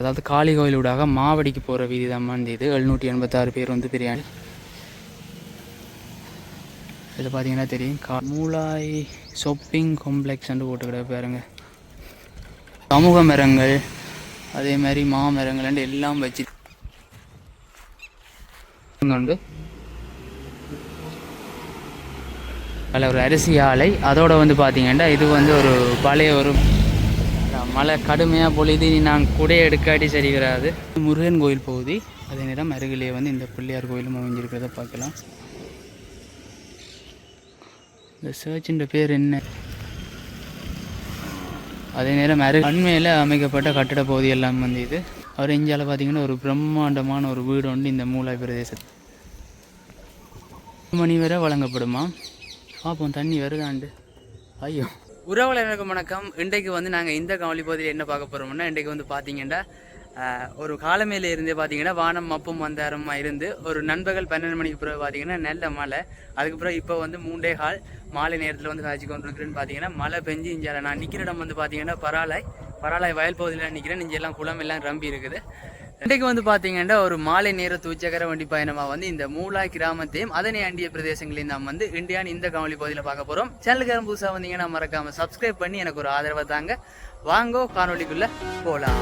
அதாவது காளி கோயிலூடாக மாவடிக்கு போகிற வீதி தான் வந்து இது 786 பேர் வந்து பிரியாணி. இதில் பார்த்தீங்கன்னா தெரியும் மூலாய் ஷாப்பிங் காம்ப்ளெக்ஸ் போட்டுக்கிட பாருங்க. சமூக மரங்கள் அதே மாதிரி மாமரங்கள் எல்லாம் வச்சு உண்டு. அதில் ஒரு அரிசி ஆலை. அதோட வந்து பார்த்தீங்கன்னா இது வந்து ஒரு பழைய ஒரு மழை கடுமையாக பொழுது நாங்கள் கூட எடுக்காட்டி சரிகிறாது. முருகன் கோயில் பகுதி. அதே நேரம் அருகிலே வந்து இந்த பிள்ளையார் கோயிலும் அமைஞ்சிருக்கிறத பார்க்கலாம். இந்த சர்ச்சின் பேர் என்ன? அதே நேரம் அண்மையில் அமைக்கப்பட்ட கட்டிட பகுதி எல்லாம் வந்து இது. அவர் இந்தியாவில் பார்த்தீங்கன்னா ஒரு பிரம்மாண்டமான ஒரு வீடு உண்டு இந்த மூலாய் பிரதேசத்தில். 10 மணி வரை வழங்கப்படுமா? பார்ப்போம் தண்ணி வருதாண்டு. ஐயோ உறவுகளுக்கு வணக்கம். இன்றைக்கு வந்து நாங்கள் இந்த காவலி பகுதியில் என்ன பார்க்க போகிறோம்னா, இன்றைக்கு வந்து பார்த்தீங்கன்னா ஒரு காலமையில் இருந்தே பார்த்தீங்கன்னா வானம் மப்பும் மந்தாரமாக இருந்து ஒரு நண்பகல் 12 மணிக்கு பிறகு பார்த்தீங்கன்னா நல்ல மழை. அதுக்கப்புறம் இப்போ வந்து 3:15 மாலை நேரத்தில் வந்து காய்ச்சி கொண்டிருக்குன்னு பார்த்தீங்கன்னா மழை பெஞ்சு இங்கே நான் நிற்கிற இடம் வந்து பார்த்தீங்கன்னா பராலாய் வயல் பகுதியில் நிற்கிறேன். இங்கே எல்லாம் குளம் எல்லாம் ரம்பி இருக்குது. இன்றைக்கு வந்து பார்த்தீங்கன்னா ஒரு மாலை நேர தூச்சக்கர வண்டி பயணமாக வந்து இந்த மூலாய் கிராமத்தையும் அதனை அண்டிய பிரதேசங்களையும் நாம் வந்து இந்தியான் இந்த காவலி பகுதியில் பார்க்க போகிறோம். சேனலுக்கு புதுசாக வந்தீங்கன்னா மறக்காமல் சப்ஸ்கிரைப் பண்ணி எனக்கு ஒரு ஆதரவை தாங்க. வாங்கோ காணொலிக்குள்ளே போகலாம்.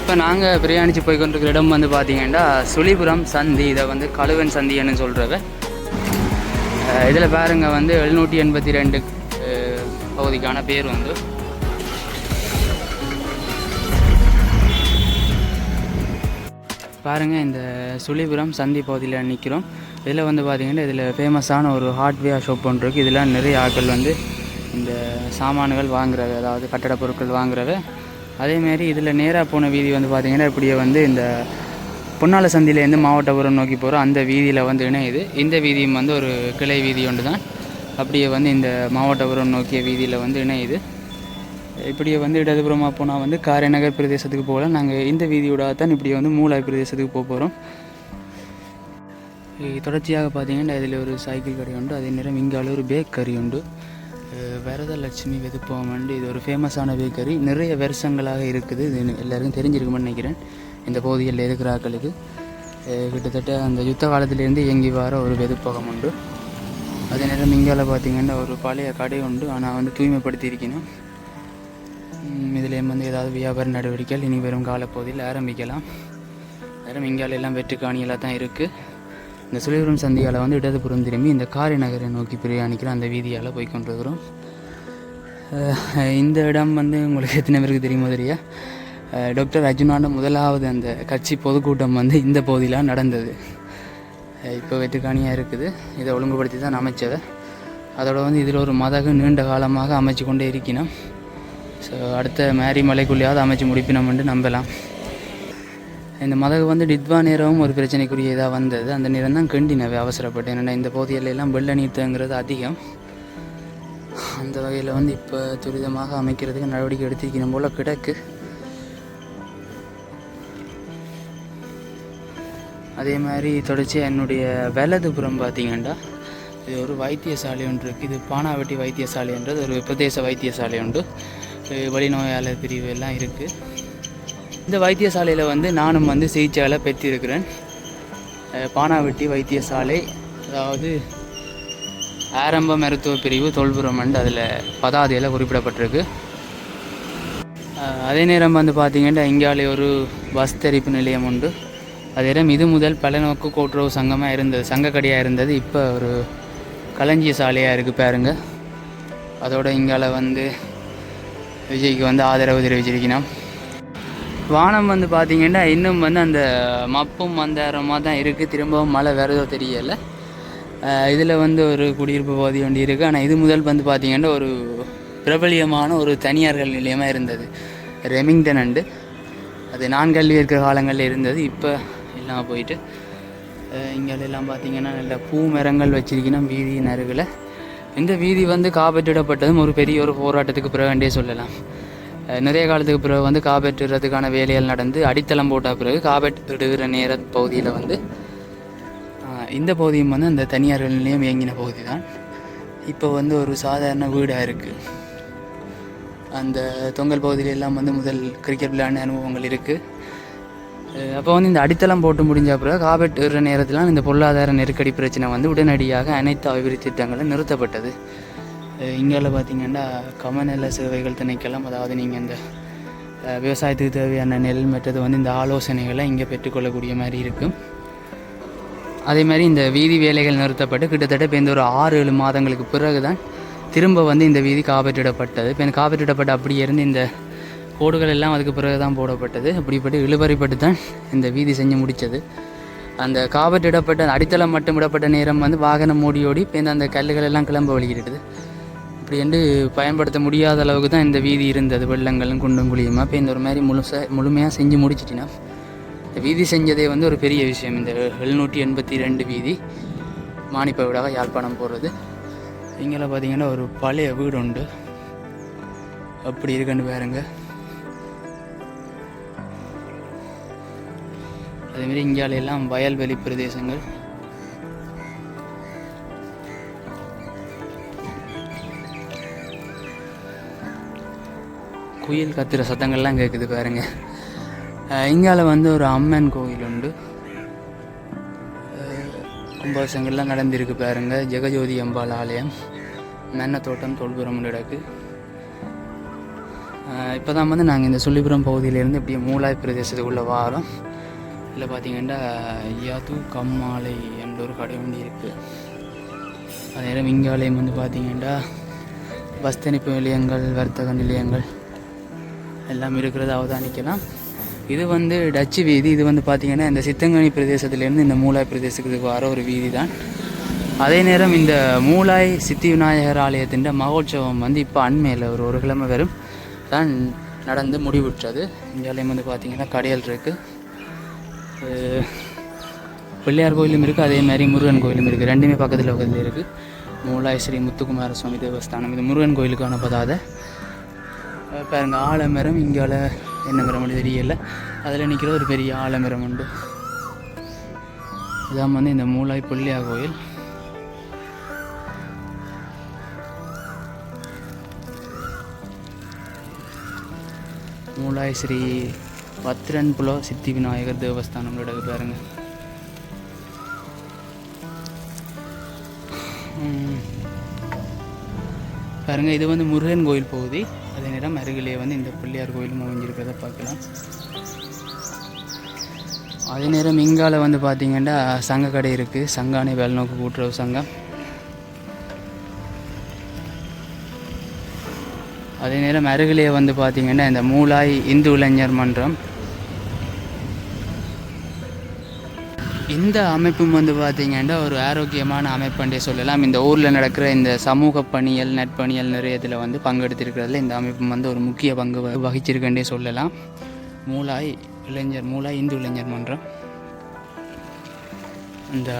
இப்போ நாங்கள் பிரயாணித்து போய் கொண்டிருக்கிற இடம் வந்து பார்த்தீங்கன்னா சுழிபுரம் சந்தி. இதை வந்து கழுவன் சந்தின்னு சொல்கிறவ. இதில் பாருங்க வந்து 782 பகுதிக்கான பேர் வந்து. பாருங்கள் இந்த சுழிபுரம் சந்தி பகுதியில் நிற்கிறோம். இதில் வந்து பார்த்திங்கன்னா இதில் ஃபேமஸான ஒரு ஹார்ட்வேர் ஷாப் ஒன்று இருக்குது. இதெல்லாம் நிறைய ஆட்கள் வந்து இந்த சாமான்கள் வாங்குறவை, அதாவது கட்டட பொருட்கள் வாங்குறவை. அதேமாரி இதில் நேராக போன வீதி வந்து பார்த்திங்கன்னா இப்படியே வந்து இந்த பொன்னால சந்தியிலேருந்து மாவட்டபுரம் நோக்கி போகிறோம் அந்த வீதியில் வந்து இணையுது. இந்த வீதியும் வந்து ஒரு கிளை வீதி ஒன்று தான். அப்படியே வந்து இந்த மாவட்டபுரம் நோக்கிய வீதியில் வந்து இணையுது. இப்படியே வந்து இடதுபுறமாக போனால் வந்து காரைநகர் பிரதேசத்துக்கு போகலாம். நாங்கள் இந்த வீதியோட தான் இப்படியே வந்து மூலாய் பிரதேசத்துக்கு போக போகிறோம். தொடர்ச்சியாக பார்த்தீங்கன்னா இதில் ஒரு சைக்கிள் கடை உண்டு. அதே நேரம் இங்கே ஒரு பேக்கரி உண்டு. வரதலட்சுமி வெதுப்பம். இது ஒரு ஃபேமஸான பேக்கரி. நிறைய வருஷங்களாக இருக்குது. இது எல்லாருக்கும் தெரிஞ்சிருக்குமென்னு நினைக்கிறேன். இந்த பகுதியில் இருக்கிற ஆட்களுக்கு கிட்டத்தட்ட அந்த யுத்த காலத்திலேருந்து இயங்கி வர ஒரு வெதுப்பகம் உண்டு. அதே நேரம் இங்கால பார்த்திங்கன்னா ஒரு பழைய கடை உண்டு. ஆனால் வந்து தூய்மைப்படுத்தி இருக்கணும். இதில் வந்து ஏதாவது வியாபார நடவடிக்கைகள் இனி வரும் காலப்பகுதியில் ஆரம்பிக்கலாம். வேறு இங்காலெல்லாம் வெற்றுக்காணியெல்லாம் தான் இருக்குது. இந்த சுழிபுரம் சந்தியால் வந்து இடதுபுறம் திரும்பி இந்த காரைநகரை நோக்கி பிரயாணிக்கிற அந்த வீதியால் போய் கொண்டிருக்கிறோம். இந்த இடம் வந்து உங்களுக்கு எத்தனை பேருக்கு தெரியுமோ தெரியா, டாக்டர் அர்ஜுனாண்ட முதலாவது அந்த கட்சி பொதுக்கூட்டம் வந்து இந்த பகுதியில் நடந்தது. இப்போ வெற்றுக்காணியாக இருக்குது. இதை ஒழுங்குபடுத்தி தான் அமைச்சவை. அதோட வந்து இதில் ஒரு மதகு நீண்ட காலமாக அமைச்சு கொண்டே இருக்கணும். ஸோ அடுத்த மேரி மலைக்குள்ளேயாவது அமைச்சு முடிப்பினோம்னு நம்பலாம். இந்த மதகு வந்து டித்வா நேரமும் ஒரு பிரச்சனைக்குரிய இதாக வந்தது. அந்த நேரம் தான் கண்டினவே அவசரப்பட்டேன். ஏன்னா இந்த பகுதியிலெல்லாம் வெள்ள நீர்த்தங்கிறது அதிகம். அந்த வகையில் வந்து இப்போ துரிதமாக அமைக்கிறதுக்கு நடவடிக்கை எடுத்திருக்கணும் போல் கிடக்கு. அதே மாதிரி தொடர்ச்சி என்னுடைய வலதுபுறம் பார்த்திங்கன்னா இது ஒரு வைத்தியசாலை ஒன்று இருக்குது. இது பானாவட்டி வைத்தியசாலைன்றது ஒரு பிரதேச வைத்தியசாலை உண்டு. வழிநோயாளர் பிரிவு எல்லாம் இருக்குது. இந்த வைத்தியசாலையில் வந்து நானும் வந்து சிகிச்சைகளை பெற்றிருக்கிறேன். பானாவட்டி வைத்தியசாலை, அதாவது ஆரம்ப மருத்துவ பிரிவு தொல்புரம் அதில் பதாதையில் குறிப்பிடப்பட்டிருக்கு. அதே நேரம் வந்து பார்த்திங்கன்னா இங்காலே ஒரு பஸ் தெரிப்பு நிலையம் உண்டு. அதே நேரம் இது முதல் பலநோக்கு கூட்டுறவு சங்கமாக இருந்தது, சங்கக்கடியாக இருந்தது. இப்போ ஒரு களஞ்சிய சாலையாக இருக்குது பாருங்க. அதோட இங்கால வந்து விஜய்க்கு வந்து ஆதரவு தெரிவிச்சிருக்கணும். வானம் வந்து பார்த்திங்கன்னா இன்னும் வந்து அந்த மப்பும் மந்தாரமாக தான் இருக்குது. திரும்பவும் மழை வருதோ தெரியலை. இதில் வந்து ஒரு குடியிருப்பு பகுதி ஒன்று இருக்குது. ஆனால் இது முதல் வந்து பார்த்திங்கன்னா ஒரு பிரபலியமான ஒரு தனியார்கள் நிலையமாக இருந்தது, ரெமிங்டன் அண்டு. அது நான் கல்வி இருக்கிற காலங்களில் இருந்தது. இப்போ எல்லாம் போயிட்டு இங்கெல்லாம் பார்த்திங்கன்னா நல்ல பூ மரங்கள் வச்சிருக்கணும் வீதியின் அருகில். இந்த வீதி வந்து காப்பற்றிடப்பட்டதும் ஒரு பெரிய ஒரு போராட்டத்துக்கு பிறகுண்டே சொல்லலாம். நிறைய காலத்துக்கு பிறகு வந்து காப்பற்றுறதுக்கான வேலைகள் நடந்து அடித்தளம் போட்ட பிறகு காப்பற்றிடுகிற நேர பகுதியில் வந்து இந்த பகுதியும் வந்து அந்த தனியார்கள் நிலையம் இயங்கின பகுதி தான். இப்போ வந்து ஒரு சாதாரண வீடாக இருக்குது. அந்த தொங்கல் பகுதியிலெல்லாம் வந்து முதல் கிரிக்கெட் விளையாடின அனுபவங்கள் இருக்குது. அப்போ வந்து இந்த அடித்தளம் போட்டு முடிஞ்ச பிறகு காபெட் ஏறுற நேரத்தில் இந்த பொருளாதார நெருக்கடி பிரச்சனை வந்து உடனடியாக அனைத்து அபிவிருத்தி திட்டங்களும் நிறுத்தப்பட்டது. இங்கே பார்த்திங்கன்னா கமநல சேவைகள் திணைக்களம், அதாவது நீங்கள் இந்த விவசாயத்துக்கு தேவையான நெல் மற்றது வந்து இந்த ஆலோசனைகளை இங்கே பெற்றுக்கொள்ளக்கூடிய மாதிரி இருக்கும். அதே மாதிரி இந்த வீதி வேலைகள் நிறுத்தப்பட்டு கிட்டத்தட்ட இப்போ இந்த ஒரு 6-7 மாதங்களுக்கு பிறகு தான் திரும்ப வந்து இந்த வீதி காப்பீட்டிடப்பட்டது. இப்போ இந்த காப்பீட்டிடப்பட்டு அப்படியே இருந்து இந்த கோடுகள் எல்லாம் அதுக்கு பிறகு தான் போடப்பட்டது. அப்படிப்பட்டு இழுபறிப்பட்டு தான் இந்த வீதி செஞ்சு முடித்தது. அந்த காப்பீட்டிடப்பட்ட அடித்தளம் மட்டும் விடப்பட்ட நேரம் வந்து வாகனம் ஓடி இப்போ இந்த அந்த கல்லுகள் எல்லாம் கிளம்ப வலிக்கிட்டு இப்படி என்று பயன்படுத்த முடியாத அளவுக்கு தான் இந்த வீதி இருந்தது. வெள்ளங்களும் குண்டும் குழியுமா இப்போ இந்த ஒரு மாதிரி முழுமையாக செஞ்சு முடிச்சிட்டினா இந்த வீதி செஞ்சதே வந்து ஒரு பெரிய விஷயம். இந்த 782 வீதி மானிப்பவிடாக யாழ்ப்பாணம் போகிறது. இங்கே பார்த்திங்கன்னா ஒரு பழைய வீடு உண்டு, அப்படி இருக்குன்னு பாருங்க. அதேமாரி இங்காலெல்லாம் வயல்வெளி பிரதேசங்கள். குயில் கத்துற சத்தங்கள்லாம் கேட்குது பாருங்க. இங்கால வந்து ஒரு அம்மன் கோயில் உண்டு, கும்பாபிஷேகங்கள்லாம் நடந்திருக்கு பாருங்க. ஜெகஜோதி அம்பாள் ஆலயம், மென்னத்தோட்டம், தொல்புரம் கிடக்கு. இப்போ தான் வந்து நாங்கள் இந்த சொல்லிபுரம் பகுதியிலேருந்து இப்படியே மூலாய் பிரதேசத்துக்குள்ளே வாரோம். இதில் பார்த்திங்கன்னா யாது கம்மாலை என்ற ஒரு கடை ஒன்று இருக்குது. அதே நேரம் இங்காலயம் வந்து பார்த்திங்கன்னா பஸ் தணிப்பு நிலையங்கள், வர்த்தக நிலையங்கள் எல்லாம் இருக்கிறத அவதானிக்கலாம். இது வந்து டச்சு வீதி. இது வந்து பார்த்திங்கன்னா இந்த சித்தங்கனி பிரதேசத்துலேருந்து இந்த மூலாய் பிரதேசத்துக்கு வர ஒரு வீதி தான். அதே நேரம் இந்த மூலாய் சித்தி விநாயகர் ஆலயத்தின் மகோற்சவம் வந்து இப்போ அண்மையில் ஒரு கிழமை வரும் தான் நடந்து முடிவுற்றது. இந்த ஆலயம் வந்து பார்த்திங்கன்னா கடையல் இருக்குது, பிள்ளையார் கோயிலும் இருக்குது, அதே மாதிரி முருகன் கோயிலும் இருக்குது. ரெண்டுமே பக்கத்தில் இருக்குது. மூலாய் ஸ்ரீ முத்துக்குமார சுவாமி தேவஸ்தானம். இது முருகன் கோயிலுக்கான பதாத பாருங்க. ஆலமரம் இங்கால என்ன மரம் அப்படி தெரியல, அதில் நிற்கிற ஒரு பெரிய ஆலமரம் உண்டு. இதான் வந்து இந்த மூலாய் பிள்ளையார் கோயில். மூலாய் ஸ்ரீ பத்ரன் புலோ சித்தி விநாயகர் தேவஸ்தானம் இடக்கு பாருங்க. பாருங்க, இது வந்து முருகன் கோயில் பகுதி. அதே நேரம் அருகிலே வந்து இந்த பிள்ளையார் கோயிலும் அமைஞ்சிருக்கிறத பார்க்கலாம். அதே நேரம் இங்கால வந்து பார்த்திங்கன்னா சங்க கடை இருக்குது, சங்கானை வேல்நோக்கு கூட்டுறவு சங்கம். அதே நேரம் அருகிலே வந்து பார்த்திங்கன்னா இந்த மூலாய் இந்து இளைஞர் மன்றம். இந்த அமைப்பும் வந்து பார்த்திங்கன்னா ஒரு ஆரோக்கியமான அமைப்புன்றே சொல்லலாம். இந்த ஊரில் நடக்கிற இந்த சமூக பணியல், நட்பணியல் நிறைய இதில் வந்து பங்கெடுத்திருக்கிறதுல இந்த அமைப்பும் வந்து ஒரு முக்கிய பங்கு வகிச்சிருக்கேன்றே சொல்லலாம். மூலாய் இந்து இளைஞர் மன்றம். இந்த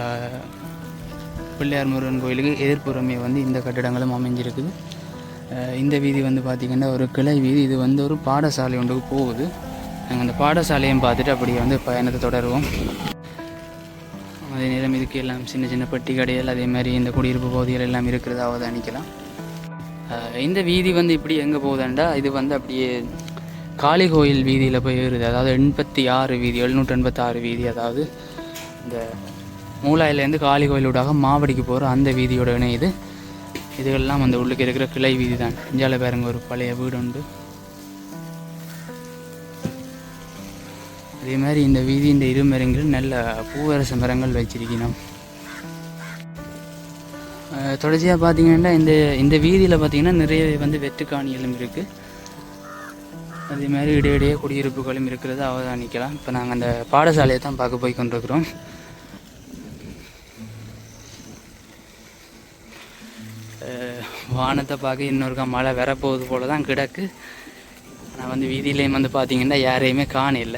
பிள்ளையார் முருகன் கோயிலுக்கு எதிர்ப்புறமே வந்து இந்த கட்டிடங்களும் அமைஞ்சிருக்குது. இந்த வீதி வந்து பார்த்திங்கன்னா ஒரு கிளை வீதி. இது வந்து ஒரு பாடசாலை ஒன்றுக்கு போகுது. நாங்கள் அந்த பாடசாலையும் பார்த்துட்டு அப்படியே வந்து பயணத்தை தொடருவோம். அதே நேரம் இதுக்கு எல்லாம் சின்ன சின்ன பெட்டி கடைகள், அதே மாதிரி இந்த குடியிருப்பு பகுதிகள் எல்லாம் இருக்கிறத அவதானிக்கலாம். இந்த வீதி வந்து இப்படி எங்கே போகுதுண்டா, இது வந்து அப்படியே காளி கோயில் வீதியில் போய் ஏறுது. அதாவது 86 வீதி, 786 வீதி. அதாவது இந்த மூலாயிலேருந்து காளி கோயிலூடாக மாவடிக்கு போகிற அந்த வீதியோட இணையுது. இதுகள்லாம் அந்த உள்ளுக்கு இருக்கிற கிளை வீதி தான். இஞ்சால பாருங்க, ஒரு பழைய வீடு உண்டு. அதே மாதிரி இந்த வீதி இந்த இருமரங்கள் நல்ல பூவரச மரங்கள் வச்சிருக்கணும். தொடர்ச்சியாக பார்த்திங்கன்னா இந்த வீதியில் பார்த்திங்கன்னா நிறைய வந்து வெட்டுக்காணிகளும் இருக்குது. அதே மாதிரி இடையிடையே குடியிருப்புகளும் இருக்கிறத அவதானிக்கலாம். இப்போ நாங்கள் அந்த பாடசாலையை தான் பார்க்க போய் கொண்டிருக்கிறோம். வானத்தை பார்க்க இன்னொருக்கா மழை வரப்போகுது போல தான் கிடக்கு. ஆனால் வந்து வீதியிலையும் வந்து பார்த்திங்கன்னா யாரையுமே காணல.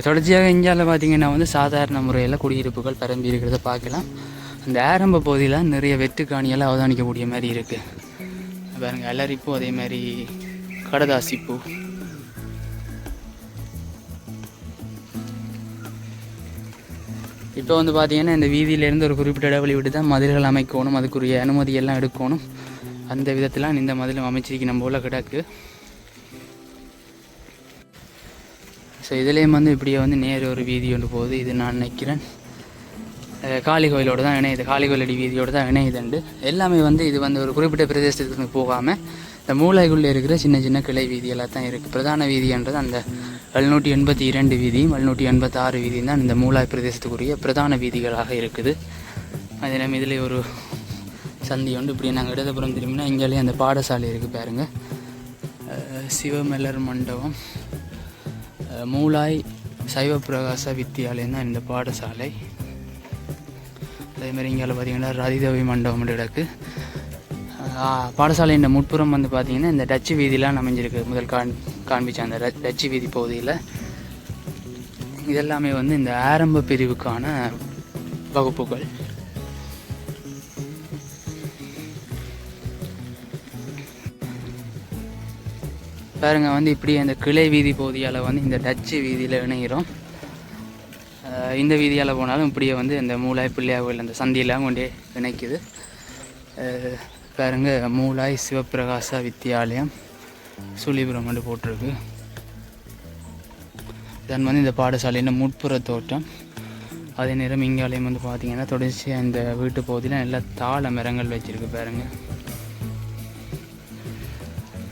தொடர்ச்சியாக இந்தியாவில் பார்த்திங்கன்னா வந்து சாதாரண முறையில் குடியிருப்புகள் பரம்பி இருக்கிறத பார்க்கலாம். அந்த ஆரம்ப பகுதியில் நிறைய வெட்டுக்காணியெல்லாம் அவதானிக்கக்கூடிய மாதிரி இருக்குது. பாருங்க, அலரிப்பூ, அதே மாதிரி கடதாசிப்பூ. இப்போ வந்து பார்த்திங்கன்னா இந்த வீதியிலேருந்து ஒரு குறிப்பிட்ட இடைவெளி விட்டு தான் மதில்கள் அமைக்கணும், அதுக்குரிய அனுமதியெல்லாம் எடுக்கணும். அந்த விதத்தில் இந்த மதிலும் அமைச்சிருக்கணும் போல் கிடக்கு. ஸோ இதுலேயும் வந்து இப்படியே வந்து நேரு ஒரு வீதி ஒன்று போகுது. இது நான் நினைக்கிறேன் காளி கோயிலோடு தான் இணையுது, காளி கோயிலடி வீதியோடு தான் இணையுதுண்டு. எல்லாமே வந்து இது வந்து ஒரு குறிப்பிட்ட பிரதேசத்துக்கு போகாமல் இந்த மூளைக்குள்ளே இருக்கிற சின்ன சின்ன கிளை வீதியெல்லாம் தான் இருக்குது. பிரதான வீதின்றது அந்த 782 வீதியும் 786 வீதியும் தான் இந்த மூளாய் பிரதேசத்துக்குரிய பிரதான வீதிகளாக இருக்குது. அதே நேரம் இதில் ஒரு சந்தி உண்டு. இப்படி நாங்கள் இடதுபுறம் திரும்பினா இங்கேயே அந்த பாடசாலை இருக்குது பாருங்கள், சிவமலர் மண்டபம் மூளாய் சைவ பிரகாச வித்தியாலயம் தான் இந்த பாடசாலை. அதேமாதிரி இங்கே பார்த்திங்கன்னா ரதிதவி மண்டபம் கிடக்கு. பாடசாலையின் முட்புறம் வந்து பார்த்திங்கன்னா இந்த டச்சு வீதியெலாம் அமைஞ்சிருக்கு. முதல் காண்பிச்ச அந்த டச்சு வீதி பகுதியில் இதெல்லாமே வந்து இந்த ஆரம்ப பிரிவுக்கான வகுப்புகள். பாருங்க வந்து இப்படி அந்த கிளை வீதி பகுதியால் வந்து இந்த டச்சு வீதியில் இணைகிறோம். இந்த வீதியால் போனாலும் இப்படியே வந்து இந்த மூளாய் பிள்ளையார் கோயில் அந்த சந்தியெல்லாம் கொண்டே இணைக்குது. பாருங்க மூளாய் சிவப்பிரகாச வித்தியாலயம் சுழிபுரம் வந்து போட்டிருக்கு. இதன் வந்து இந்த பாடசாலையின் முட்புற தோட்டம். அதே நேரம் இங்காலயம் வந்து பார்த்திங்கன்னா தொடர்ச்சியாக இந்த வீட்டு பகுதியில் நல்லா தாழ மரங்கள் வச்சுருக்கு பாருங்க.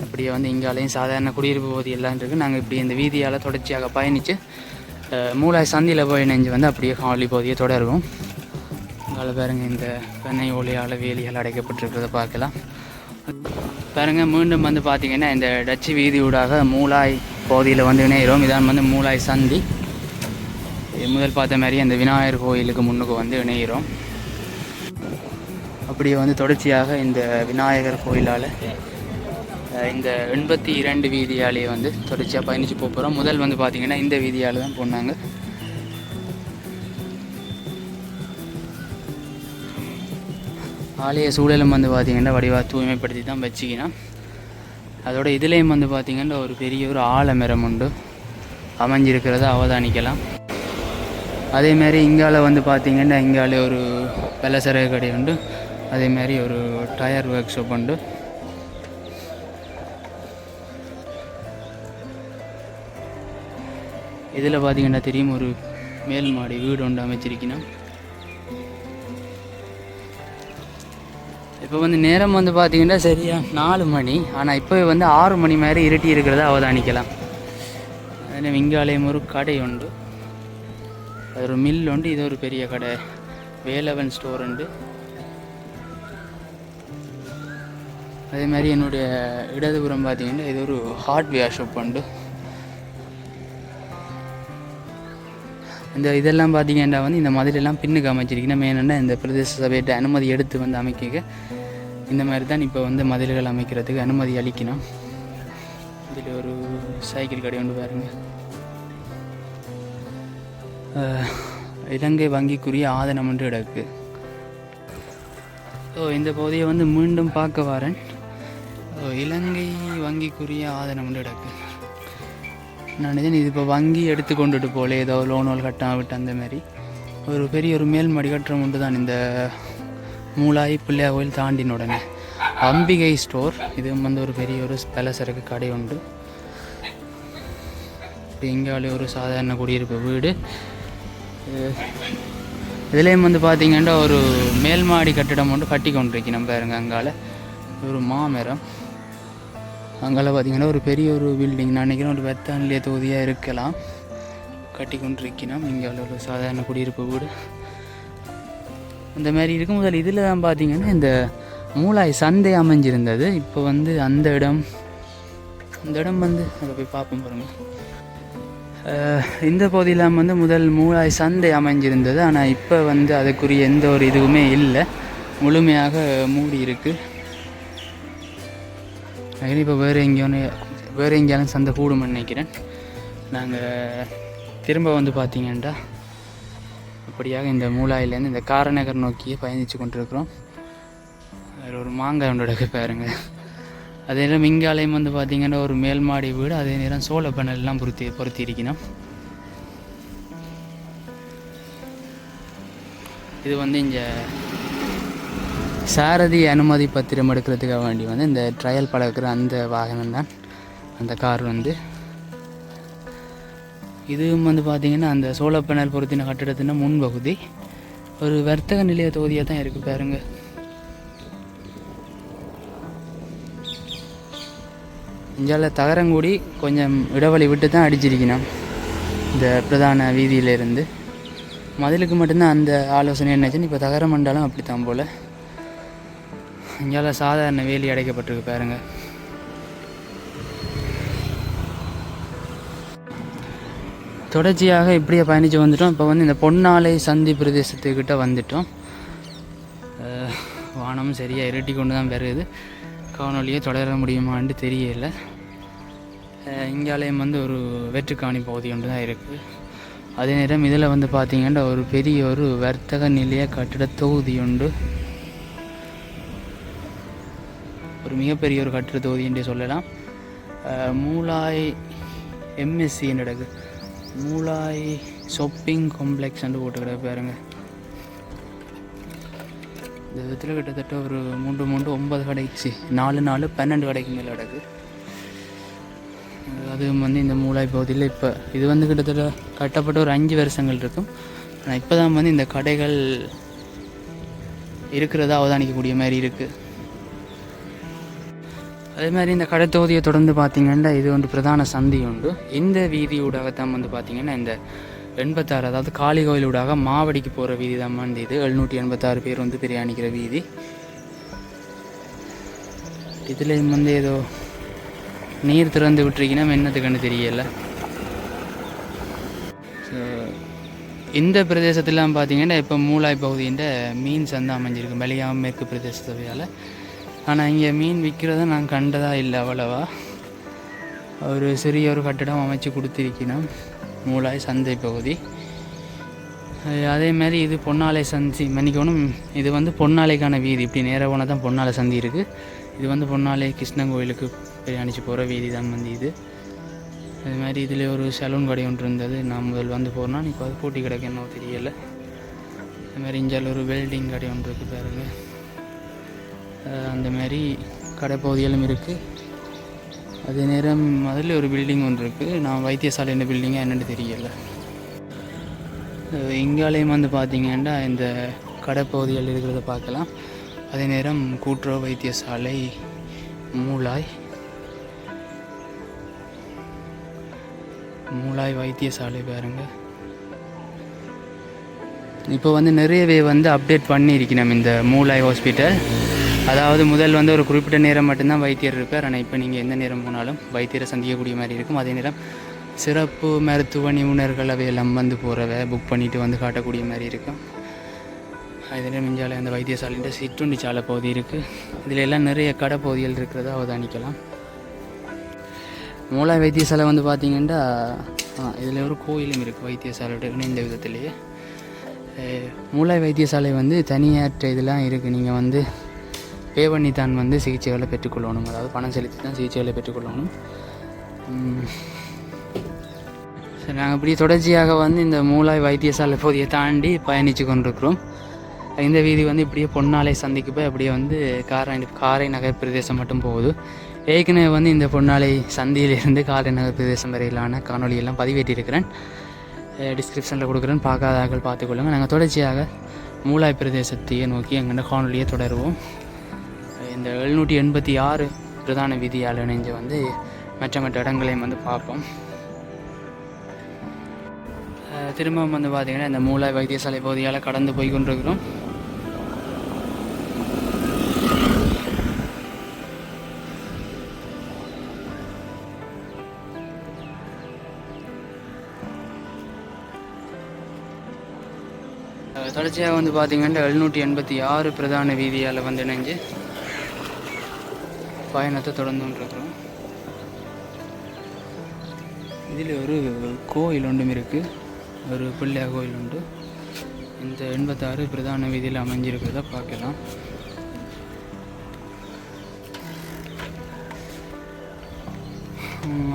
அப்படியே வந்து இங்காலையும் சாதாரண குடியிருப்பு பகுதி எல்லாம் இருக்குது. நாங்கள் இப்படி இந்த வீதியால் தொடர்ச்சியாக பயணித்து மூளாய் சந்தியில் போய் இணைஞ்சு வந்து அப்படியே காவலி பகுதியை தொடருவோம். அங்கே பாருங்கள் இந்த வெண்ணெய் ஒளியால் வேலியால் அடைக்கப்பட்டிருக்கிறத பார்க்கலாம். பாருங்கள் மீண்டும் வந்து பார்த்திங்கன்னா இந்த டச்சு வீதியூடாக மூளாய் பகுதியில் வந்து இணைகிறோம். இதான் வந்து மூளாய் சந்தி. முதல் பார்த்த மாதிரி அந்த விநாயகர் கோயிலுக்கு முன்னுக்கு வந்து இணைகிறோம். அப்படியே வந்து தொடர்ச்சியாக இந்த விநாயகர் கோயிலால் இந்த 82 வீதியாலேயே வந்து தொடர்ச்சியாக பயணித்து போகிறோம். முதல் வந்து பார்த்திங்கன்னா இந்த வீதியால் தான் போனாங்க. ஆலய சூழலும் வந்து பார்த்திங்கன்னா வடிவாக தூய்மைப்படுத்தி தான் வச்சுக்கணும். அதோட இதுலேயும் வந்து பார்த்திங்கன்னா ஒரு பெரிய ஒரு ஆலமரம் உண்டு அமைஞ்சிருக்கிறத அவதானிக்கலாம். அதேமாதிரி இங்கால வந்து பார்த்திங்கன்னா இங்காலே ஒரு பலசரக்கு கடை உண்டு. அதேமாதிரி ஒரு டயர் ஒர்க் ஷாப் உண்டு. இதில் பார்த்திங்கன்னா தெரியும் ஒரு மேல் மாடி வீடு ஒன்று அமைச்சிருக்கணும். இப்போ வந்து நேரம் வந்து பார்த்திங்கன்னா சரியா 4 மணி. ஆனால் இப்போ வந்து 6 மணி மாதிரி இருட்டி இருக்கிறத அவதானிக்கலாம். அதில் இங்காலயம் ஒரு கடை உண்டு, அது ஒரு மில் உண்டு. இது ஒரு பெரிய கடை, வேலவன் ஸ்டோர் உண்டு. அதே மாதிரி என்னுடைய இடதுபுறம் பார்த்திங்கன்னா இது ஒரு ஹார்ட்வேர் ஷாப் உண்டு. இந்த இதெல்லாம் பார்த்திங்கன்னா வந்து இந்த மாதிரிலாம் பின்னுக்கு அமைச்சிருக்கணும். மெயினாக இந்த பிரதேச சபையிட்ட அனுமதி எடுத்து வந்து அமைக்க இந்த மாதிரி தான் இப்போ வந்து மதில்கள் அமைக்கிறதுக்கு அனுமதி அளிக்கணும். இதில் ஒரு சைக்கிள் கடை ஒன்று பாருங்கள். இலங்கை வங்கிக்குரிய ஆதனம் ஒன்று கிடக்கு. இந்த பகுதியை வந்து மீண்டும் பார்க்க வரேன். இலங்கை வங்கிக்குரிய ஆதனம் ஒன்று கிடக்கு. நான் இது இப்போ வங்கி எடுத்து கொண்டுட்டு போல ஏதோ லோனோல் கட்டாமல் விட்டு அந்த மாதிரி ஒரு பெரிய ஒரு மேல்மாடி கட்டுறம் உண்டு தான் இந்த மூளாய் பிள்ளையார் கோயில் தாண்டின உடனே அம்பிகை ஸ்டோர். இது வந்து ஒரு பெரிய ஒரு பலசரக்கு கடை உண்டு. இப்போ இங்காலே ஒரு சாதாரண குடியிருப்பு வீடு. இதுலேயும் வந்து பார்த்திங்கன்னா ஒரு மேல்மாடி கட்டிடம் ஒன்று கட்டி கொண்டிருக்கணும் பாருங்க. அங்கால ஒரு மாமரம், அங்கால பார்த்திங்கன்னா ஒரு பெரிய ஒரு பில்டிங், நான் நினைக்கிறேன் ஒரு வெத்தானிலே தொகுதியாக இருக்கலாம், கட்டி கொண்டிருக்கணும். இங்கே ஒரு சாதாரண குடியிருப்பு வீடு அந்த மாதிரி இருக்கும். முதல் இதில் தான் பார்த்திங்கன்னா இந்த மூளாய் சந்தை அமைஞ்சிருந்தது. இப்போ வந்து அந்த இடம் வந்து அதை போய் பார்ப்போம் பாருங்கள். இந்த பகுதியில் வந்து முதல் மூளாய் சந்தை அமைஞ்சிருந்தது. ஆனால் இப்போ வந்து அதுக்குரிய எந்த ஒரு இதுவுமே இல்லை, முழுமையாக மூடி இருக்குது. இப்போ வேறு எங்கேயாலும் சந்தை கூடும்னு நினைக்கிறேன். நாங்கள் திரும்ப வந்து பார்த்திங்கன்னா அப்படியாக இந்த மூளாயிலேருந்து இந்த காரநகர் நோக்கியே பயணித்து கொண்டிருக்கிறோம். அதில் ஒரு மாங்காய் ஒன்று பாருங்க. அதே நேரம் இங்காலயம் வந்து பார்த்திங்கன்னா ஒரு மேல்மாடி வீடு, அதே நேரம் சோள பண்ணலாம் பொருத்தி இருக்கணும். இது வந்து இங்கே சாரதி அனுமதி பத்திரம் எடுக்கிறதுக்காக வேண்டி வந்து இந்த ட்ரையல் பழக்கிற அந்த வாகனம் தான் அந்த கார் வந்து. இதுவும் வந்து பார்த்திங்கன்னா அந்த சோலார் பேனல் பொருத்தின கட்டிடத்தின முன்பகுதி ஒரு வர்த்தக நிலைய தொகுதியாக தான் இருக்குது பாருங்க. இஞ்சால தகரங்கூடி கொஞ்சம் இடைவெளி விட்டு தான் அடிச்சிருக்கணும் இந்த பிரதான வீதியிலேருந்து. மதிலுக்கு மட்டும்தான் அந்த ஆலோசனை என்னாச்சுன்னு இப்போ தகர மண்டலம் அப்படித்தான் போல். இங்கால சாதாரண வேலி அடைக்கப்பட்டிருக்கு பாருங்க. தொடர்ச்சியாக இப்படியே பயணித்து வந்துட்டோம். இப்போ வந்து இந்த பொன்னாலை சந்தி பிரதேசத்துக்கிட்ட வந்துட்டோம். வானம் சரியாக இருட்டி கொண்டு தான் வருது. காணொலியை தொடர முடியுமான்னு தெரியல. இங்காலயம் வந்து ஒரு வெற்றுக்காணி பகுதி ஒன்று தான் இருக்குது. அதே நேரம் இதில் வந்து பார்த்திங்கன்னா ஒரு பெரிய ஒரு வர்த்தக நிலைய கட்டிட தொகுதி உண்டு. ஒரு மிகப்பெரிய ஒரு கட்டிட தொகுதி என்று சொல்லலாம். மூலாய் எம்எஸ்சி நடக்கு மூலாய் ஷாப்பிங் காம்ப்ளெக்ஸ் என்று போட்டுக்கிற பாருங்க. இந்த விதத்தில் கிட்டத்தட்ட ஒரு 9 கடைக்கு 4 12 கடைக்கு மேலே நடக்கு. அதுவும் வந்து இந்த மூலாய் பகுதியில் இப்போ இது வந்து கிட்டத்தட்ட கட்டப்பட்ட ஒரு 5 வருஷங்கள் இருக்கும். ஆனால் இப்போ தான் வந்து இந்த கடைகள் இருக்கிறதா அவதானிக்கக்கூடிய மாதிரி இருக்குது. அதே மாதிரி இந்த கடை தொகுதியை தொடர்ந்து பார்த்திங்கன்னா இது வந்து பிரதான சந்தி உண்டு. இந்த வீதியூடாகத்தான் வந்து பார்த்திங்கன்னா இந்த 86 அதாவது காளி கோயிலூடாக மாவடிக்கு போகிற வீதி தான் வந்து இது 786 பேர் வந்து பிரயாணிக்கிற வீதி. இதுலேயும் வந்து ஏதோ நீர் திறந்து விட்டுருக்கீங்கன்னா என்னத்துக்குன்னு தெரியலை. ஸோ இந்த பிரதேசத்திலாம் பார்த்திங்கன்னா இப்போ மூலாய் பகுதியின் மீன் சந்தை அமைஞ்சிருக்கு மலையாம மேற்கு பிரதேச சபையால். ஆனால் இங்கே மீன் விற்கிறத நான் கண்டதா இல்லை அவ்வளவா. ஒரு சிறிய ஒரு கட்டிடம் அமைச்சு கொடுத்துருக்கணும் மூலாய் சந்தை பகுதி. அதே மாதிரி இது பொன்னாலை சந்தி மன்னிக்கணும், இது வந்து பொன்னாலைக்கான வீதி. இப்படி நேராக போனால் தான் பொன்னாலை சந்தி இருக்குது. இது வந்து பொன்னாலை கிருஷ்ணன் கோயிலுக்கு பிரயாணிச்சு போகிற வீதி தான் வந்து இது. அது மாதிரி இதில் ஒரு சலூன் கடை ஒன்று இருந்தது. நான் முதல் வந்து போகிறேன்னா இப்போ அது பூட்டி கிடக்கு என்னவோ தெரியலை. அது மாதிரி இஞ்சால் ஒரு வெல்டிங் கடை ஒன்று இருக்குது பாருங்க. அந்த மாதிரி கடைப்பகுதிகளும் இருக்குது. அதே நேரம் அதில் ஒரு பில்டிங் ஒன்று இருக்குது. நான் வைத்தியசாலை என்ன பில்டிங்காக என்னென்னு தெரியலை. இங்காலயம் வந்து பார்த்திங்கன்னா இந்த கடைப்பகுதிகள் இருக்கிறத பார்க்கலாம். அதே நேரம் கூட்டுறவு வைத்தியசாலை மூலாய் வைத்தியசாலை பாருங்க. இப்போ வந்து நிறையவே வந்து அப்டேட் பண்ணியிருக்கணும் இந்த மூலாய் ஹாஸ்பிட்டல். அதாவது முதல் வந்து ஒரு குறிப்பிட்ட நேரம் மட்டும்தான் வைத்தியர் இருப்பார். ஆனால் இப்போ நீங்கள் எந்த நேரம் போனாலும் வைத்தியரை சந்திக்கக்கூடிய மாதிரி இருக்கும். அதே நேரம் சிறப்பு மருத்துவ நிபுணர்கள் அவையெல்லாம் வந்து போகிறவ புக் பண்ணிவிட்டு வந்து காட்டக்கூடிய மாதிரி இருக்கும். அதில் மிஞ்சாலை அந்த வைத்தியசாலைன்ற சிற்றுண்டி சாலை பகுதி இருக்குது. இதில் எல்லாம் நிறைய கடை பகுதிகள் இருக்கிறத அவதானிக்கலாம். மூலாய் வைத்தியசாலை வந்து பார்த்திங்கன்னா இதில் ஒரு கோயிலும் இருக்குது வைத்தியசாலையோட இணைந்த விதத்திலேயே. மூலாய் வைத்தியசாலை வந்து தனியாற்ற இதெல்லாம் இருக்குது. நீங்கள் வந்து பே பண்ணி தான் வந்து சிகிச்சைகளை பெற்றுக்கொள்ளணும். அதாவது பணம் செலுத்தி தான் சிகிச்சைகளை பெற்றுக்கொள்ளணும். சரி, நாங்கள் இப்படி தொடர்ச்சியாக வந்து இந்த மூலாய் வைத்தியசாலை பகுதியை தாண்டி பயணித்து கொண்டிருக்கிறோம். இந்த வீதி வந்து இப்படியே பொன்னாலை சந்திக்கு போய் அப்படியே வந்து காரை நகர் பிரதேசம் மட்டும் போகுது. ஏற்கனவே வந்து இந்த பொன்னாலை சந்தியிலிருந்து காரை நகர் பிரதேசம் வரையிலான காணொலியெல்லாம் பதிவேற்றிருக்கிறேன். டிஸ்கிரிப்ஷனில் கொடுக்குறேன், பார்க்காதார்கள் பார்த்துக்கொள்ளுங்கள். நாங்கள் தொடர்ச்சியாக மூலாய் பிரதேசத்தையே நோக்கி எங்கள்கிட்ட காணொலியை தொடருவோம். இந்த 786 பிரதான வீதியால் இணைஞ்சு வந்து மற்ற இடங்களையும் வந்து பார்ப்போம். திரும்பவும் வந்து பார்த்திங்கன்னா இந்த மூலாய் வைத்தியசாலை பகுதியால் கடந்து போய் கொண்டிருக்கிறோம். தொடர்ச்சியாக வந்து பார்த்திங்கன்னா 786 பிரதான வீதியால் வந்து இணைஞ்சு பயணத்தை தொடர்ந்துருக்கிறோம். இதில் ஒரு கோயில் ஒன்றும் இருக்குது, ஒரு பிள்ளையார் கோயில் உண்டு. இந்த 86 பிரதான வீதியில் அமைஞ்சிருக்கிறத பார்க்கலாம்.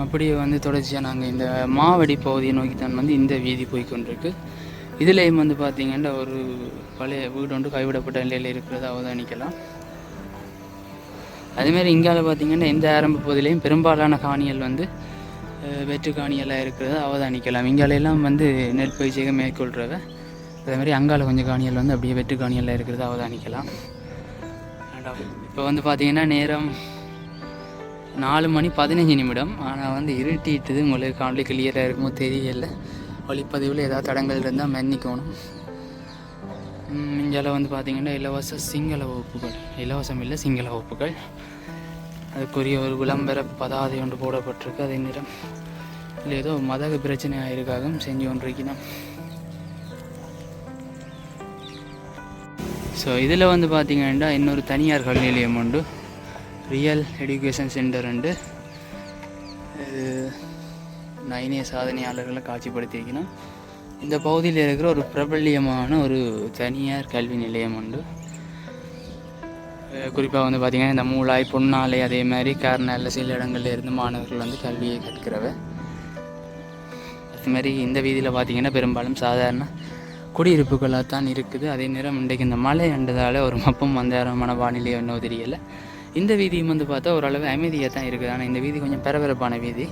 அப்படியே வந்து தொடர்ச்சியாக நாங்கள் இந்த மாவடி பகுதியை நோக்கி தான் வந்து இந்த வீதி போய்கொண்டிருக்கு. இதுலேயும் வந்து பார்த்திங்கன்னா ஒரு பழைய வீடு ஒன்று கைவிடப்பட்ட நிலையில் இருக்கிறத அவதானிக்கலாம். அதேமாதிரி இங்கால பார்த்திங்கன்னா இந்த ஆரம்ப பகுதியிலையும் பெரும்பாலான காணிகள் வந்து வெற்று காணியெல்லாம் இருக்கிறத அவதானிக்கலாம். இங்காலையெல்லாம் வந்து நெல் பயிற்சியை மேற்கொள்கிறவ. அதேமாதிரி அங்கால கொஞ்சம் காணிகள் வந்து அப்படியே வெற்று காணியெல்லாம் இருக்கிறத அவதானிக்கலாம். இப்போ வந்து பார்த்திங்கன்னா நேரம் 4:15. ஆனால் வந்து இருட்டிட்டுது. உங்களுக்கு காணொலி கிளியராக இருக்குமோ தெரியல. ஒளிப்பதிவில் ஏதாவது தடங்கள் இருந்தால் மன்னிக்கணும். இந்தியாவில் வந்து பார்த்திங்கன்னா இலவச சிங்கள வகுப்புகள், இலவசம் இல்லை சிங்கள வகுப்புகள், அதுக்குரிய ஒரு விளம்பர பதாதை ஒன்று போடப்பட்டிருக்கு. அதே நேரம் இல்லை ஏதோ மத பிரச்சனை ஆயிருக்காக செஞ்சு கொண்டிருக்கணும். ஸோ இதில் வந்து பார்த்திங்கன்னா இன்னொரு தனியார் கல்வி நிலையம் உண்டு, ரியல் எஜுகேஷன் சென்டர் உண்டு. இது நைனிய சாதனையாளர்களை காட்சிப்படுத்தியிருக்கணும். இந்த பகுதியில் இருக்கிற ஒரு பிரபல்யமான ஒரு தனியார் கல்வி நிலையம் உண்டு. குறிப்பாக வந்து பார்த்திங்கன்னா இந்த மூளாய், பொன்னாலை, அதே மாதிரி கார்னாலில் சில இடங்களில் இருந்து மாணவர்கள் வந்து கல்வியை கற்கிறவ. அதுமாதிரி இந்த வீதியில் பார்த்திங்கன்னா பெரும்பாலும் சாதாரண குடியிருப்புகளாக தான் இருக்குது. அதே நேரம் இன்றைக்கு இந்த மழை அண்டதால் ஒரு மப்பம் வந்தாரமான வானிலை என்ன தெரியலை. இந்த வீதியும் வந்து பார்த்தா ஓரளவு அமைதியாக தான் இருக்குது. ஆனால் இந்த வீதி கொஞ்சம் பரபரப்பான வீதி,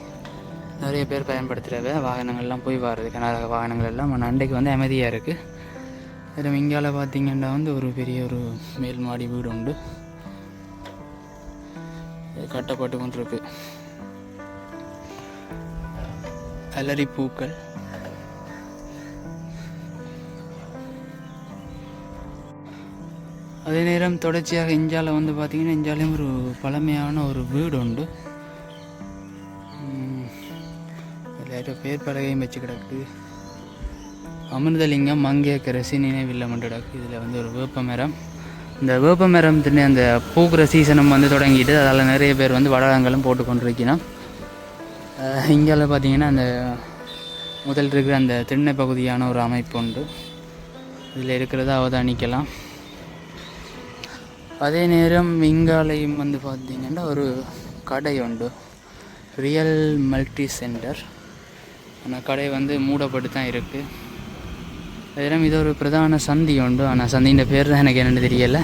நிறைய பேர் பயன்படுத்துகிறவ, வாகனங்கள்லாம் போய் வர்றது, கனரக வாகனங்கள் எல்லாம். ஆனால் அன்றைக்கு வந்து அமைதியாக இருக்குது. அதில் இங்கால பார்த்திங்கன்னா வந்து ஒரு பெரிய ஒரு மேல் மாடி வீடு உண்டு, கட்டப்பட்டு கொண்டிருக்கு. அலரி பூக்கள். அதே நேரம் தொடர்ச்சியாக இஞ்சால வந்து பார்த்திங்கன்னா இஞ்சாலையும் ஒரு பழமையான ஒரு வீடு உண்டு. அதில் பேர் பலகையும் வச்சு கிடக்கு. அமிர்தலிங்கம் மங்கேக்கரசி நினைவில்லம் கிடக்கு. இதில் வந்து ஒரு வேப்ப மரம். இந்த வேப்ப மரம் தின்னு அந்த பூக்கிற சீசனும் வந்து தொடங்கிட்டு அதில் நிறைய பேர் வந்து வடகங்களும் போட்டு கொண்டிருக்கணும். இங்கால பார்த்திங்கன்னா அந்த முதல் இருக்கிற அந்த திண்ணை பகுதியான ஒரு அமைப்பு உண்டு, இதில் இருக்கிறத அவதானிக்கலாம். அதே நேரம் இங்காலையும் வந்து பார்த்திங்கன்னா ஒரு கடை உண்டு, ரியல் மல்டி சென்டர். ஆனால் கடை வந்து மூடப்பட்டு தான் இருக்குது. அதே நேரம் இது ஒரு பிரதான சந்தி உண்டு. ஆனால் சந்தின்ற பேர் தான் எனக்கு என்னென்னு தெரியலை,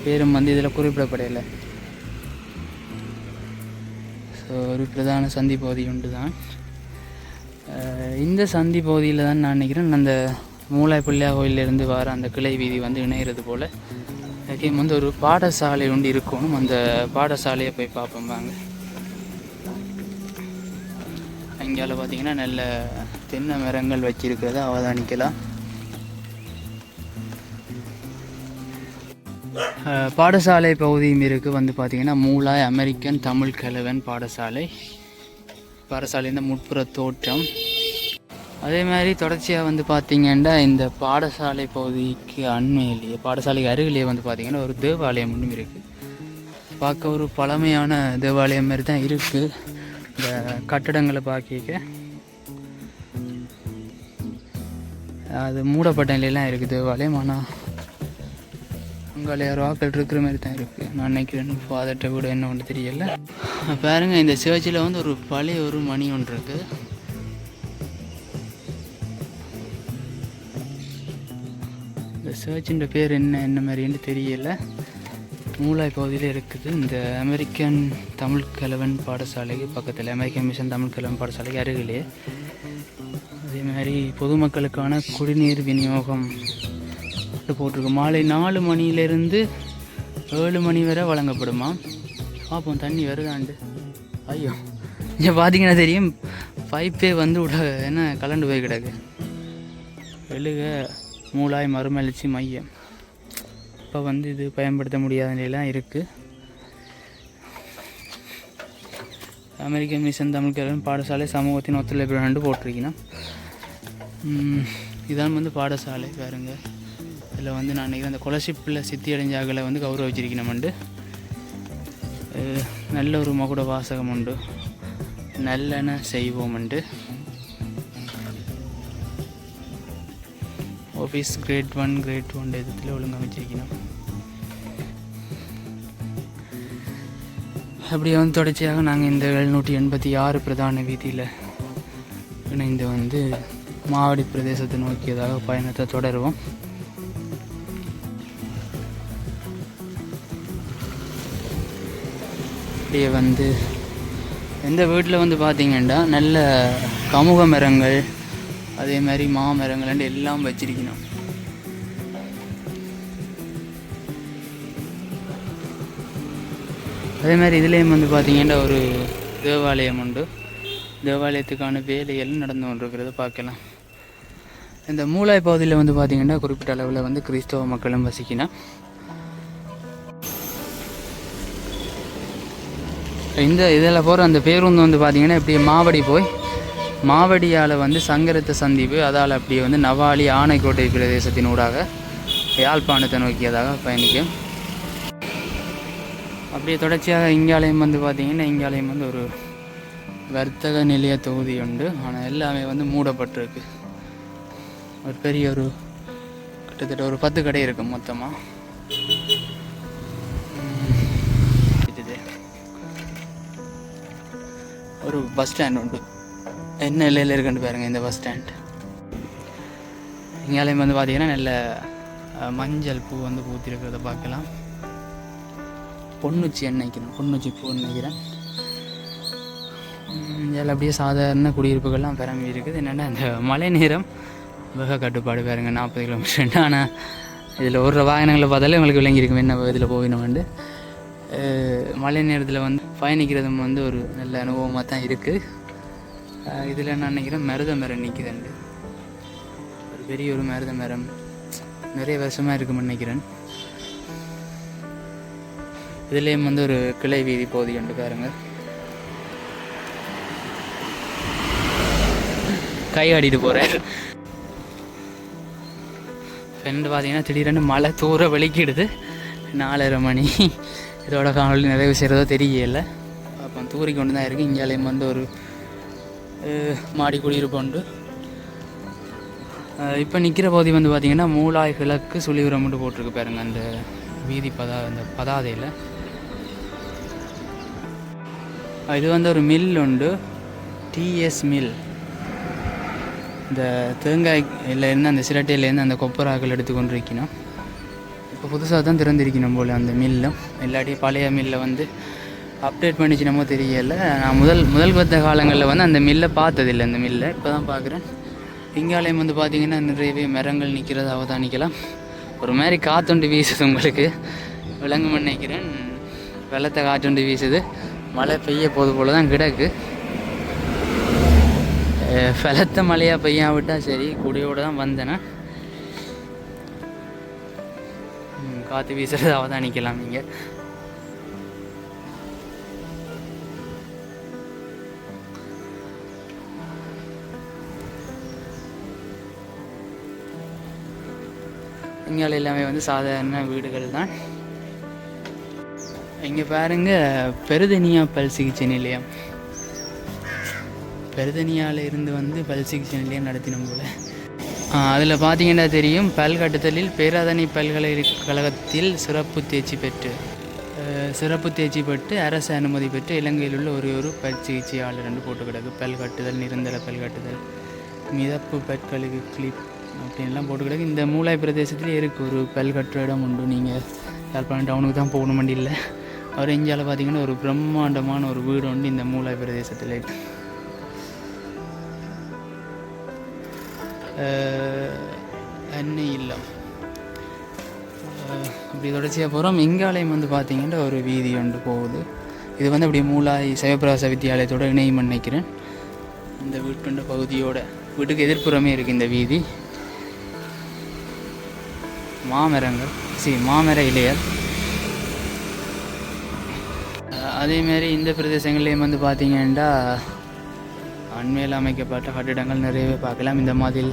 பேரும் வந்து இதில் குறிப்பிடப்படையில. ஸோ ஒரு பிரதான சந்தி பகுதி உண்டு தான். இந்த சந்தி பகுதியில் தான் நான் நினைக்கிறேன் அந்த மூளாய் பிள்ளையா கோயிலிருந்து வர அந்த கிளை வீதி வந்து இணைகிறது போல். அதுக்கே வந்து ஒரு பாடசாலை ஒன்று இருக்கணும். அந்த பாடசாலையை போய் பார்ப்போம் வாங்க. அங்கால பார்த்திங்கன்னா நல்ல தென்னை மரங்கள் வச்சிருக்கிறத அவதானிக்கலாம். பாடசாலை பகுதியும் இருக்குது. வந்து பார்த்திங்கன்னா மூளாய் அமெரிக்கன் தமிழ் கலவன் பாடசாலை. பாடசாலை முட்புற தோற்றம். அதே மாதிரி தொடர்ச்சியாக வந்து பார்த்திங்கன்னா இந்த பாடசாலை பகுதிக்கு அண்மையிலேயே, பாடசாலைக்கு அருகிலேயே வந்து பார்த்திங்கன்னா ஒரு தேவாலயம் ஒன்றும் இருக்குது. பார்க்க ஒரு பழமையான தேவாலயம் மாதிரி தான் இருக்குது. இந்த கட்டடங்களை பார்க்க அது மூடப்பட்ட நிலையெல்லாம் இருக்குது தேவாலயம். ஆனால் அங்கே யாரோ ஆக்கள் இருக்கிற மாதிரி தான் இருக்குது. நான் நினைக்கிறேன் ஃபாதர்கிட்ட கூட என்ன ஒன்று தெரியலை. பாருங்கள், இந்த சர்ச்சில் வந்து ஒரு பழைய ஒரு மணி ஒன்று இருக்குது. இந்த சர்ச்சின் பேர் என்ன மாதிரின்னு தெரியலை. மூளாய் பகுதியில் இருக்குது. இந்த அமெரிக்கன் தமிழ் கலவன் பாடசாலைக்கு பக்கத்தில், அமெரிக்கன் மிஷன் தமிழ் கலவன் பாடசாலைக்கு அருகிலே. அதே மாதிரி பொதுமக்களுக்கான குடிநீர் விநியோகம் போட்டிருக்கு. மாலை 4 மணியிலிருந்து 7 மணி வரை வழங்கப்படுமா. பார்ப்போம் தண்ணி வருதாண்டு. ஐயோ, இங்கே பார்த்தீங்கன்னா தெரியும், பைப்பே வந்து என்ன கலண்டு போய் கிடக்கு. எழுக மூளாய் மறுமலர்ச்சி மையம். இப்போ வந்து இது பயன்படுத்த முடியாத நிலையெல்லாம் இருக்குது. அமெரிக்கன் மிஷன் தமிழ் கலவன் பாடசாலை சமூகத்தின் ஒத்துழைப்பு போட்டிருக்கீங்கன்னா. இதான் வந்து பாடசாலை பாருங்க. இதில் வந்து நான் நினைக்கிறேன் அந்த கொலர்ஷிப்பில் சித்தி அடைஞ்சாக்களை வந்து கௌரவிச்சிருக்கணும்ண்டு. நல்ல ஒரு மகுட வாசகம் உண்டு, நல்லென செய்வோம்ண்டு. ஆஃபீஸ் கிரேட் 1 இடத்துல ஒழுங்கமைச்சிருக்கணும். அப்படியே வந்து தொடர்ச்சியாக நாங்கள் இந்த 786 பிரதான வீதியில் இணைந்து வந்து மாவடி பிரதேசத்தை நோக்கியதாக பயணத்தை தொடருவோம். அப்படியே வந்து எந்த வீட்டில் வந்து பார்த்திங்கன்னா நல்ல கமுக மரங்கள் அதே மாதிரி மாமரங்கள் எல்லாம் வச்சிருக்கணும். அதே மாதிரி இதுலேயும் வந்து பார்த்திங்கன்னா ஒரு தேவாலயம் உண்டு. தேவாலயத்துக்கான வேலைகள் நடந்து கொண்டிருக்கிறத பார்க்கலாம். இந்த மூலாய் பகுதியில் வந்து பார்த்திங்கன்னா குறிப்பிட்ட அளவில் வந்து கிறிஸ்தவ மக்களும் வசிக்கணும். இந்த இதில் போகிற அந்த பேருந்து வந்து பார்த்திங்கன்னா இப்படியே மாவடி போய் மாவடியால் வந்து சங்கரத்தை சந்திப்பு அதால் அப்படியே வந்து நவாலி ஆனைக்கோட்டை பிரதேசத்தின் ஊடாக யாழ்ப்பாணத்தை நோக்கியதாக பயணிக்கும். அப்படியே தொடர்ச்சியாக இங்காலயம் வந்து பார்த்திங்கன்னா இங்காலயம் வந்து ஒரு வர்த்தக நிலைய தொகுதி உண்டு. ஆனால் எல்லாமே வந்து மூடப்பட்டிருக்கு. ஒரு பெரிய ஒரு கிட்டத்தட்ட ஒரு 10 கடை இருக்கும் மொத்தமாக. ஒரு பஸ் ஸ்டாண்ட் உண்டு. என்ன நிலையில் இருக்குன்னு பாருங்கள் இந்த பஸ் ஸ்டாண்ட். இங்காலயம் வந்து பார்த்திங்கன்னா நல்ல மஞ்சள் பூ வந்து பூத்திருக்கிறத பார்க்கலாம். பொன்னுச்சி நினைக்கிறேன், பொன்னுச்சி பூன்னு நினைக்கிறேன். இதில் அப்படியே சாதாரண குடியிருப்புகள்லாம் பரம்பி இருக்குது. என்னென்னா இந்த மழை நேரம் வேக கட்டுப்பாடு பாருங்க 40 கிலோமீட்டர். ஆனால் இதில் ஒரு வாகனங்களை பார்த்தாலே உங்களுக்கு விளங்கியிருக்கும் என்ன இதில் போகணுமெண்டு. மழை நேரத்தில் வந்து பயணிக்கிறதும் வந்து ஒரு நல்ல அனுபவமாக தான் இருக்குது. இதில் நான் நினைக்கிறேன் மருத மரம் நிற்குதுண்டு. ஒரு பெரிய ஒரு மருத மரம் நிறைய வருஷமாக இருக்குன்னு நினைக்கிறேன். இதுலேயும் வந்து ஒரு கிளை வீதி போகுது என்று பாருங்க. கை ஆடிட்டு போகிறார். ஃப்ரெண்டு பார்த்தீங்கன்னா திடீரென்று மழை தூர வெளிக்கிடுது. 4:30 மணி. இதோட காணொலி நிறைவு செய்கிறதோ தெரியல. அப்போ தூரி கொண்டு தான் இருக்குது. இங்கேயும் வந்து ஒரு மாடி குடியிருப்பு உண்டு. இப்போ நிற்கிற பகுதி வந்து பார்த்திங்கன்னா மூலாய் கிழக்கு சுழிவுரம் மட்டும் போட்டிருக்கு பாருங்க அந்த வீதி அந்த பதாதையில். இது வந்து ஒரு மில் உண்டு, டிஎஸ் மில். இந்த தேங்காயிலேருந்து அந்த சிரட்டையிலேருந்து அந்த கொப்பராக்கள் எடுத்து கொண்டு இருக்கணும். இப்போ புதுசாக தான் திறந்திருக்கணும் போல் அந்த மில்லும். இல்லாட்டி பழைய மில்லை வந்து அப்டேட் பண்ணிச்சு நம்ம தெரியலை. நான் முதல் பத்த காலங்களில் வந்து அந்த மில்லை பார்த்ததில்லை. அந்த மில்லை இப்போ தான் பார்க்குறேன். இங்காலயம் வந்து பார்த்திங்கன்னா நிறையவே மரங்கள் நிற்கிறத அவதானிக்கலாம். ஒரு மாதிரி காற்றுண்டு வீசுது, உங்களுக்கு விளங்கும் நினைக்கிறேன். வெள்ளத்தை காற்றுண்டு வீசுது. மழை பெய்ய போது போல் தான் கிடக்கு. வெள்ளத்தை மழையாக பெய்யாவிட்டால் சரி, குடியோடு தான் வந்தேன்னா காற்று வீசுறது அவதானிக்கலாம் நீங்கள். இங்கே எல்லாமே வந்து சாதாரண வீடுகள் தான். இங்கே பாருங்க பெருதனியா பல் சிகிச்சை நிலையம். பெருதனியாவில் இருந்து வந்து பல் சிகிச்சை நிலையம் நடத்தினோம் போல். அதில் பார்த்தீங்கன்னா தெரியும், பல்கட்டுதலில் பேராதனை பல்கலைக்கழகத்தில் சிறப்பு தேர்ச்சி பெற்று அரசு அனுமதி பெற்று இலங்கையில் உள்ள ஒரு பல் சிகிச்சையாளர் என்று போட்டு கிடக்கு. பல்கட்டுதல், நிரந்தர பல்கட்டுதல், மிதப்பு பற்களுக்கு கிளிப் அப்படின்லாம் போட்டு கிடக்கு. இந்த மூலாய் பிரதேசத்துலேயே இருக்குது ஒரு பல்கட்டுற இடம் உண்டு. நீங்கள் யாழ்ப்பாணம் டவுனுக்கு தான் போகணும் வண்டி இல்லை. அவர் இந்தியாவில் பார்த்திங்கன்னா ஒரு பிரம்மாண்டமான ஒரு வீடு உண்டு இந்த மூலாய் பிரதேசத்தில். எண்ணெய் இல்லம். அப்படி தொடர்ச்சியாக போகிறோம். இங்காலயம் வந்து பார்த்திங்கன்னா ஒரு வீதி ஒன்று போகுது. இது வந்து அப்படி மூலாய் சிவபிரகாச வித்தியாலயத்தோட இணையம் நினைக்கிறேன். இந்த வீட்டுண்ட வீட்டுக்கு எதிர்ப்புறமே இருக்குது இந்த வீதி. மாமர இலையர். அதேமாரி இந்த பிரதேசங்கள்லேயும் வந்து பார்த்திங்கன்னா அண்மையில் அமைக்கப்பட்ட கட்டிடங்கள் நிறையவே பார்க்கலாம். இந்த மாதிரி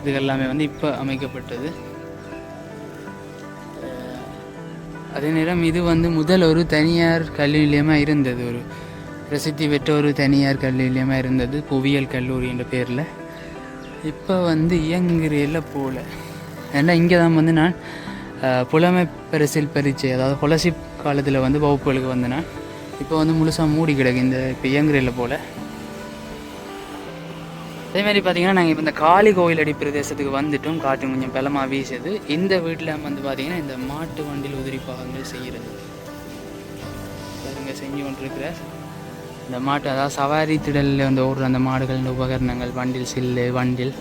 இதுகள்லாமே வந்து இப்போ அமைக்கப்பட்டது. அதே நேரம் இது வந்து முதல் ஒரு தனியார் கல்வி நிலையமாக இருந்தது. ஒரு பிரசித்தி பெற்ற ஒரு தனியார் கல்வி நிலையமாக இருந்தது, புவியியல் கல்லூரி என்ற பேரில். இப்போ வந்து இயங்குறையில் போல. ஏன்னா இங்கே தான் வந்து நான் புலமை பரிசில் பரீட்சை, அதாவது ஸ்காலர்ஷிப் காலத்தில் வந்து வகுப்புகளுக்கு வந்தேன். இப்போ வந்து முழுசாக மூடி கிடக்கு இந்த இப்போ இயங்குறையில் போல். அதேமாதிரி பார்த்திங்கன்னா நாங்கள் இப்போ இந்த காளி கோயிலடி பிரதேசத்துக்கு வந்துட்டோம். காற்று கொஞ்சம் பலமாக வீசுது. இந்த வீட்டில் வந்து பார்த்திங்கன்னா இந்த மாட்டு வண்டியில் உதிரி பாகங்கள் செய்கிறது செஞ்சு கொண்டிருக்கிற இந்த மாட்டு, அதாவது சவாரி திடலில் வந்து ஓடுற அந்த மாடுகள், இந்த உபகரணங்கள், வண்டில் சில்லு, வண்டில்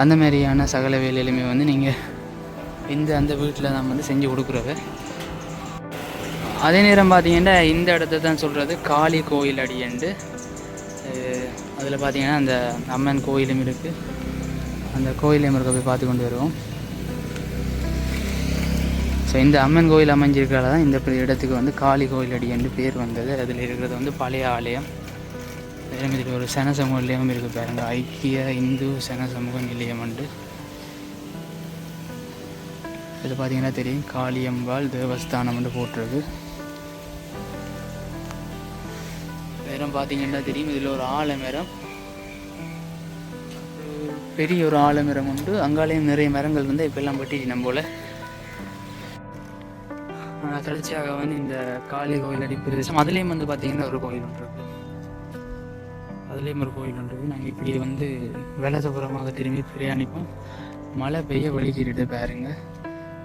அந்த மாதிரியான சகல வேலையிலுமே வந்து நீங்கள் அந்த வீட்டில் தான் வந்து செஞ்சு கொடுக்குறவ. அதே நேரம் பார்த்திங்கன்னா இந்த இடத்த தான் சொல்கிறது காளி கோயில் அடியண்டு. அதில் பார்த்திங்கன்னா அந்த அம்மன் கோயிலும் இருக்குது. அந்த கோயிலையும் இருக்க போய் பார்த்து கொண்டு வருவோம். ஸோ இந்த அம்மன் கோயில் அமைஞ்சிருக்கிறதால தான் இந்த இடத்துக்கு வந்து காளி கோயில் அடியண்டு பேர் வந்தது. அதில் இருக்கிறது வந்து பழைய ஆலயம். இதில் ஒரு சன சமூக நிலையம் இருக்குது பாருங்க, ஐக்கிய இந்து சன சமூக நிலையம் உண்டு. இதில் பார்த்தீங்கன்னா தெரியும் காளியம்பாள் தேவஸ்தானம் வந்து போட்டுருக்கு. வேறம் பார்த்தீங்கன்னா தெரியும் இதில் ஒரு ஆலமரம், பெரிய ஒரு ஆலமரம் உண்டு. அங்காலேயும் நிறைய மரங்கள் வந்து இப்போ எல்லாம் வெட்டிட்டு நம்ம போல். தொடர்ச்சியாக வந்து இந்த காளி கோயில் அடி பிரதேசம், அதுலேயும் வந்து பார்த்திங்கன்னா ஒரு கோயில் ஒன்று இருக்குது. அதுலேயும் ஒரு கோயில் ஒன்று இருக்குது. நாங்கள் இப்படி வந்து வலதுபுறமாக திரும்பி பிரயாணிப்போம். மழை பெய்ய வலிக்கிட்டு பாருங்க.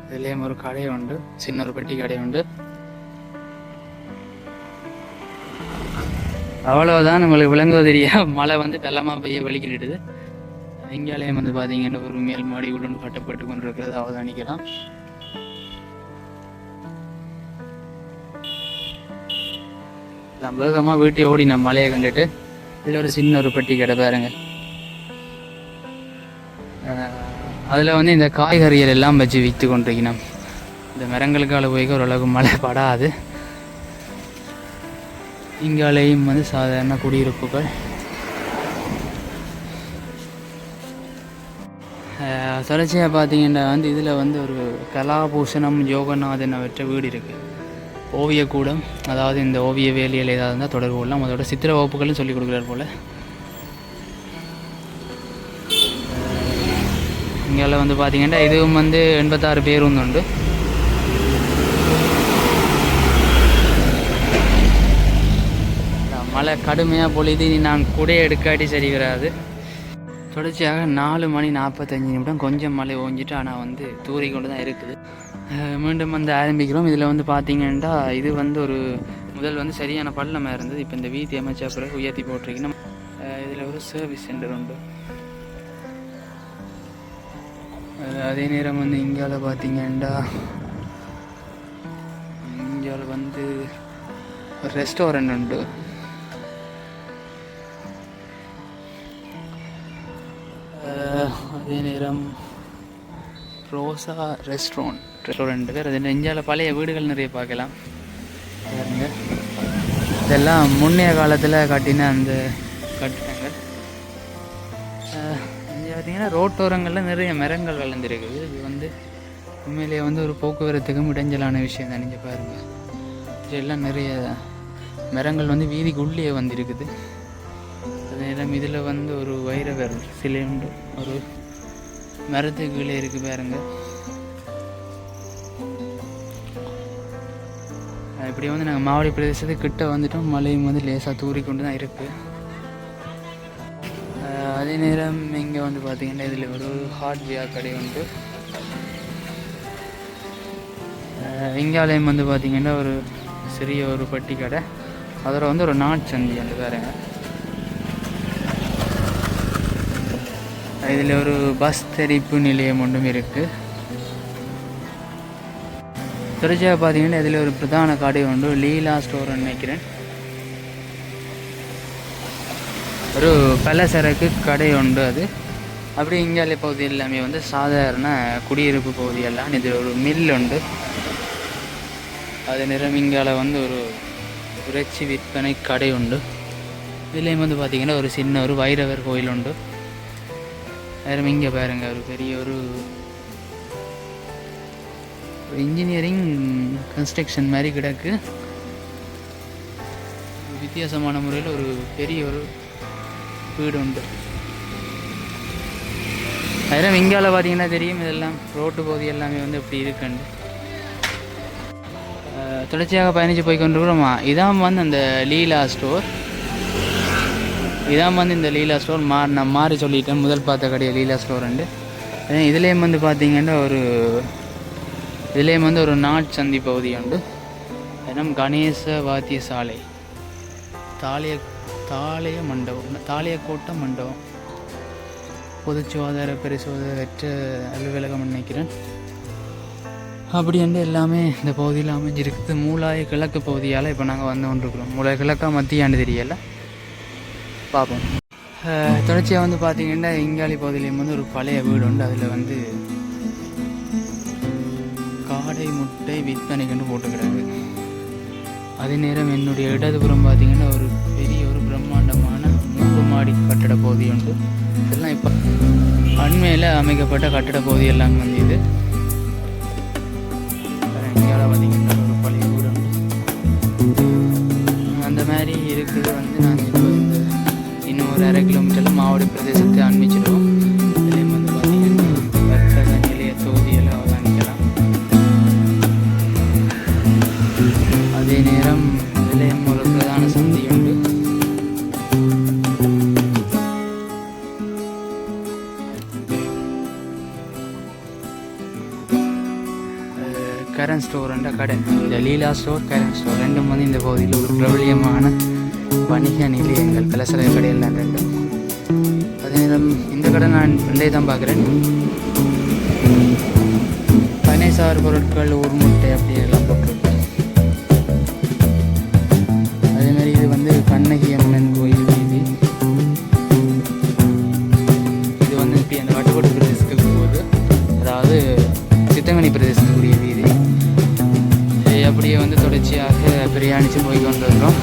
இதுலேயும் ஒரு கடை உண்டு, சின்ன ஒரு பெட்டி கடை உண்டு. அவ்வளோதான், நம்மளுக்கு விளங்குவது தெரியா. மழை வந்து வெள்ளமாக பெய்ய வலிக்கிட்டுது. இங்காலயம் வந்து பார்த்தீங்கன்னா ஒரு மேல் மாடி உடன் கட்டப்பட்டு கொண்டு இருக்கிறது அவதானிக்கலாம். வேகமாக வீட்டை ஓடி நம்ம மலையை கண்டுட்டு இதில் ஒரு சின்ன ஒரு பெட்டி கடை பாருங்க. அதில் வந்து இந்த காய்கறிகள் எல்லாம் வச்சு விற்று கொண்டிருக்கணும். இந்த மரங்களுக்கால போய் ஓரளவுக்கு மழை படாது. இங்காலையும் வந்து சாதாரண குடியிருப்புகள். தொடர்ச்சியாக பார்த்தீங்கன்னா வந்து இதில் வந்து ஒரு கலாபூஷணம் யோகநாதன் அவற்ற வீடு இருக்குது. ஓவியக்கூடம், அதாவது இந்த ஓவிய வேலையில் ஏதாவது இருந்தால் தொடர்பு கொள்ளலாம். அதோட சித்திர வகுப்புகளும் சொல்லிக் கொடுக்குறாரு போல். இங்கே வந்து பார்த்தீங்கன்னா இதுவும் வந்து 86 பேருந்து உண்டு. மழை கடுமையாக பொழுது நான் கூட எடுக்காட்டி சரி வராது. தொடர்ச்சியாக 4:45 கொஞ்சம் மழை ஓஞ்சிட்டு, ஆனால் வந்து தூரி கொண்டு தான் இருக்குது. மீண்டும் வந்து ஆரம்பிக்கிறோம். இதில் வந்து பார்த்திங்கன்னா இது வந்து ஒரு முதல் வந்து சரியான பள்ளமாக இருந்தது. இப்போ இந்த வீதி அமைச்சா பிறகு உயர்த்தி போட்டிருக்கணும். இதில் ஒரு சர்வீஸ் சென்டர் உண்டு. அதே நேரம் வந்து இந்தியாவில் பார்த்திங்கன்னா இந்தியாவில் வந்து ஒரு ரெஸ்டாரண்ட் உண்டு. அதே நேரம் ரோசா ரெஸ்டாரண்ட் வேறு. அது இந்தியாவில் பழைய வீடுகள் நிறைய பார்க்கலாம். இதெல்லாம் முன்னைய காலத்தில் கட்டின அந்த கட்டிடங்கள். இங்கே பார்த்திங்கன்னா ரோட்டோரங்களில் நிறைய மரங்கள் வளர்ந்துருக்குது. இது வந்து உண்மையிலேயே வந்து ஒரு போக்குவரத்துக்கும் இடைஞ்சலான விஷயம் தான். நீங்கள் பாருங்கள், இதெல்லாம் நிறைய மரங்கள் வந்து வீதிக்கு உள்ளே வந்துருக்குது. அதே நேரம் இதில் வந்து ஒரு வைரவர் சிலை உண்டு, ஒரு மரத்துக்கு கீழே இருக்குது பாருங்க. இப்படி வந்து நாங்கள் மாவடி பிரதேசத்துக்கு கிட்ட வந்துட்டோம். மழையும் வந்து லேசாக தூறி கொண்டு தான் இருக்குது. அதே நேரம் இங்கே வந்து பார்த்திங்கன்னா இதில் ஒரு ஹார்ட்வேர் கடை உண்டு. இங்காலயம் வந்து பார்த்திங்கன்னா ஒரு சிறிய ஒரு பட்டி கடை, அதில் வந்து ஒரு நாட்சந்தி வந்து பாருங்க. இதில் ஒரு பஸ் தெரிப்பு நிலையம் ஒன்றும் இருக்குது. தொடர்ச்சியாக பார்த்தீங்கன்னா இதில் ஒரு பிரதான கடை உண்டு, லீலா ஸ்டோர்னு நினைக்கிறேன். ஒரு பலசரக்கு கடை உண்டு. அது அப்படி இங்காலே பகுதி எல்லாமே வந்து சாதாரண குடியிருப்பு பகுதியெல்லாம். இதில் ஒரு மில் உண்டு. அதே நேரம் இங்கால வந்து ஒரு இறைச்சி விற்பனை கடை உண்டு. இதுலேயும் வந்து பார்த்திங்கன்னா ஒரு சின்ன ஒரு வைரவர் கோயில் உண்டு. வேறு இங்கே பாருங்கள், ஒரு பெரிய ஒரு இன்ஜினியரிங் கன்ஸ்ட்ரக்ஷன் மாதிரி கிடக்கு. வித்தியாசமான முறையில் ஒரு பெரிய ஒரு வீடு உண்டு. வேறு இங்கால பார்த்தீங்கன்னா தெரியும், இதெல்லாம் ரோட்டு பகுதி எல்லாமே வந்து இப்படி இருக்குண்டு. தொடர்ச்சியாக பயணித்து போய் கொண்டிருக்கிறோமா. இதான் வந்து அந்த லீலா ஸ்டோர். இதான் வந்து இந்த லீலா ஸ்டோர் நான் மாறி சொல்லிட்டேன், முதல் பார்த்த கடையை லீலா ஸ்டோருண்டு. இதுலேயும் வந்து பார்த்திங்கன்னா இதுலேயும் வந்து ஒரு நாட்சந்தி பகுதி உண்டு. ஏன்னா கணேச வாத்திய சாலை, தாளைய மண்டபம், தாளையக்கோட்டை மண்டபம், பொது சுகாதார பரிசோதனையற்ற அலுவலகம் நினைக்கிறேன். அப்படி என்று எல்லாமே இந்த பகுதியில் அமைஞ்சிருக்குது. மூலாய கிழக்கு பகுதியால் இப்போ நாங்கள் வந்து கொண்டிருக்கிறோம். மூலாய கிழக்கா மத்தியாண்டு தெரியலை, பார்ப்போம். தொடர்ச்சியாக வந்து பார்த்திங்கன்னா இங்காளி பகுதியிலேயும் வந்து ஒரு பழைய வீடு உண்டு. அதில் வந்து காடை முட்டை விற்பனைக்குன்னு போட்டுக்கிறாங்க. அதே நேரம் என்னுடைய இடதுபுறம் பார்த்திங்கன்னா ஒரு பெரிய ஒரு பிரம்மாண்டமான 3 மாடி கட்டட பகுதி உண்டு. இதெல்லாம் இப்போ அண்மையில் அமைக்கப்பட்ட கட்டட பகுதி எல்லாம் வந்து இது இங்கால பார்த்திங்கன்னா ஒரு பழைய வீடு உண்டு. அந்த மாதிரி இருக்குது. வந்து நாங்கள் இப்போ இந்த இன்னும் ஒரு 1/2 கிலோமீட்டரில் மாவடி பிரதேசத்தை அண்மிச்சிடுவோம். இதுலேயும் வந்து பார்த்திங்கன்னா வர்த்தக நிலைய தொகுதியெல்லாம் அவதானிக்கலாம். அதே நேரம் இதுலேயும் ஒரு பிரதான சந்தி உண்டு. கரண்ட் ஸ்டோர் என்ற கடை, இந்த லீலா ஸ்டோர், கரண்ட் ஸ்டோர் ரெண்டும் வந்து இந்த பகுதியில் ஒரு பிரபலியமான வணிக நிலையங்கள், கலசர கடையெல்லாம் ரெண்டும். அதே நேரம் இந்த கடை நான் ரெண்டே தான் பார்க்குறேன். பனைசார் பொருட்கள், ஊர் முட்டை அப்படி எல்லாம் போட்டிருக்கேன். அதே மாதிரி இது வந்து கண்ணகி அம்மன் கோயில் வீதி. இது வந்து இப்படி அந்த வட்டுக்கோட்டை பிரதேசத்துக்கு போகுது, அதாவது சித்தங்கனி பிரதேசத்துக்குரிய வீதி. அப்படியே வந்து தொடர்ச்சியாக பிரயாணித்து போய் கொண்டிருக்கிறோம்.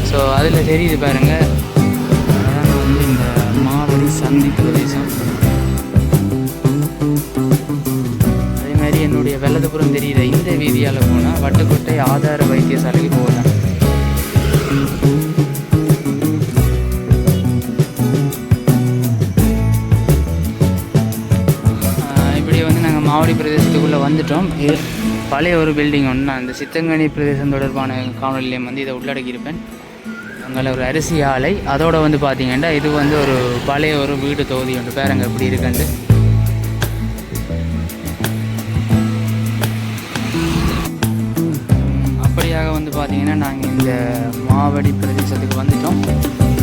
ஸோ அதில் தெரியுது பாருங்கள், அதான் வந்து இந்த மாவடி சந்தி பிரதேசம். அதே மாதிரி என்னுடைய வலதுபுறம் தெரியுத இந்த வீதியால் போனால் வட்டுக்கோட்டை ஆதார வைத்தியசாலைக்கு போகலாம். இப்படியே வந்து நாங்கள் மாவடி பிரதேசத்துக்குள்ளே வந்துட்டோம். பழைய ஒரு பில்டிங் ஒன்று, நான் இந்த சித்தங்கனி பிரதேசம் தொடர்பான காணொலியிலையும் வந்து இதை உள்ளடக்கியிருப்பேன். அங்கே ஒரு அரிசி ஆலை, அதோடு வந்து பார்த்திங்கன்னா இது வந்து ஒரு பழைய ஒரு வீடு தொகுதி ஒன்று. பேருங்க எப்படி இருக்குன்ட்டு. அப்படியாக வந்து பார்த்திங்கன்னா நாங்கள் இந்த மாவடி பிரதேசத்துக்கு வந்துட்டோம்.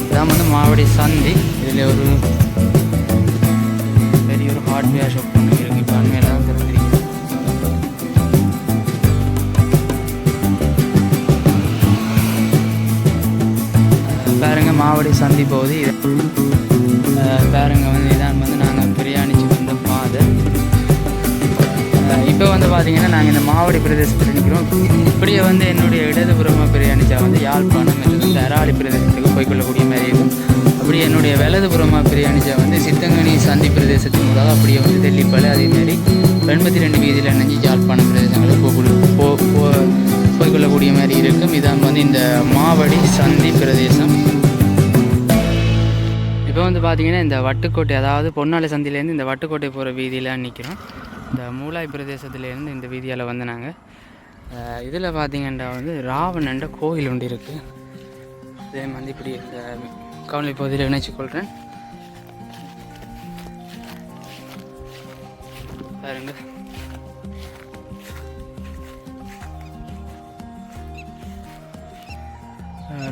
இதான் வந்து மாவடி சந்தி. இதில் ஒரு பெரிய ஒரு ஹார்ட்வேர் ஷாப் ஒன்று இருக்குது. இப்போ அண்மையில் தான் திறந்துருக்கு. பாருங்க மாவடி சந்தி பகுதி. பாருங்க வந்து இதான் வந்து நாங்கள் பிரயாணிச்சு வந்த பாதை. இப்போ வந்து பார்த்திங்கன்னா நாங்கள் இந்த மாவடி பிரதேசத்தில் நிற்கிறோம். இப்படியே வந்து என்னுடைய இடதுபுறமாக பிரயாணிச்சா வந்து யாழ்ப்பாணம் மற்றும் தராளி பிரதேசத்துக்கு போய்கொள்ளக்கூடிய மாதிரி இருக்கும். அப்படியே என்னுடைய வலதுபுறமாக பிரயாணிச்சா வந்து சித்தங்கனி சந்தி பிரதேசத்தின் மூலம் அப்படியே வந்து தெல்லிப்பளை, அதேமாதிரி 82 வீதியில் நினைஞ்சு யாழ்ப்பாணம் பிரதேசங்களுக்கு போய்கொள்ளக்கூடிய மாதிரி இருக்கும். இதான் வந்து இந்த மாவடி சந்தி பிரதேசம். இப்போ வந்து பார்த்திங்கன்னா இந்த வட்டுக்கோட்டை, அதாவது பொன்னாலை சந்திலேருந்து இந்த வட்டுக்கோட்டை போகிற வீதியில் நிற்கிறோம். இந்த மூலாய் பிரதேசத்துலேருந்து இந்த வீதியால் வந்து நாங்கள் இதில் பார்த்திங்கன்னா வந்து ராவணன்ற கோயில் ஒன்று இருக்குது. இதே மாதிரி இப்படி இந்த கவலை பகுதியில் இணைச்சிக்கொள்கிறேன். பாருங்க,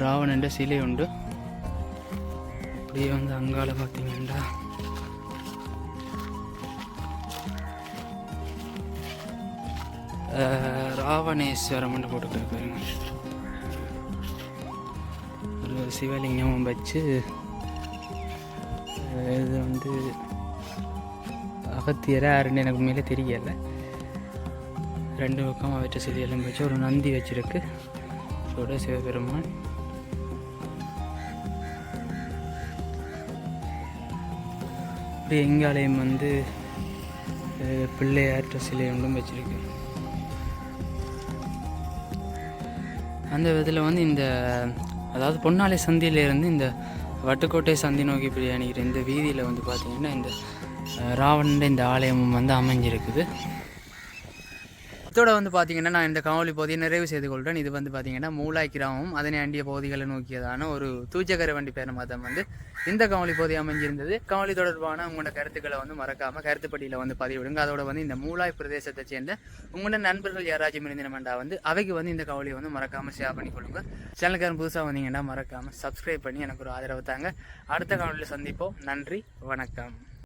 ராவணன்ற சிலை உண்டு. அப்படியே வந்து அங்கால பார்த்தீங்கன்னா ராவணேஸ்வரம் போட்டுருக்காங்க. ஒரு சிவலிங்கம் வச்சு இது வந்து அகத்தியரை யாருன்னு எனக்கு மேலே தெரியலை. 2 பக்கம் அவற்றை சிலையெல்லாம் வச்சு ஒரு நந்தி வச்சிருக்கு. அதோட சிவபெருமான். இப்படி எங்காலயம் வந்து பிள்ளையாற்ற சிலை ஒன்றும் வச்சிருக்கு. அந்த விதத்தில் வந்து இந்த அதாவது பொன்னாலை சந்தியிலேருந்து இந்த வட்டுக்கோட்டை சந்தி நோக்கி பிரியாணிக்கிற இந்த வீதியில் வந்து பார்த்திங்கன்னா இந்த ராவணன் இந்த ஆலயமும் வந்து அமைஞ்சிருக்குது. இதோட வந்து பார்த்தீங்கன்னா நான் இந்த காணொலி பகுதியை நிறைவு செய்து கொள்கிறேன். இது வந்து பார்த்தீங்கன்னா மூலாய் கிராமம் அதனை அண்டிய பகுதிகளை நோக்கியதான ஒரு தூச்சக்கரை வண்டி பயணமாக தான் வந்து இந்த காணொலி பகுதி அமைஞ்சிருந்தது. காணொலி தொடர்பான உங்களோட கருத்துக்களை வந்து மறக்காமல் கருத்துப்பட்டியில் வந்து பதிவிடுங்க. அதோட வந்து இந்த மூலாய் பிரதேசத்தை சேர்ந்த உங்களோட நண்பர்கள் யாராச்சும் இருந்தினமெண்டா வந்து அவைக்கு வந்து இந்த காணொலியை வந்து மறக்காமல் ஷேர் பண்ணி கொள்ளுங்க. சேனலுக்காரன் புதுசாக வந்தீங்கன்னா மறக்காமல் சப்ஸ்கிரைப் பண்ணி எனக்கு ஒரு ஆதரவு தாங்க. அடுத்த காணொலியில் சந்திப்போம். நன்றி, வணக்கம்.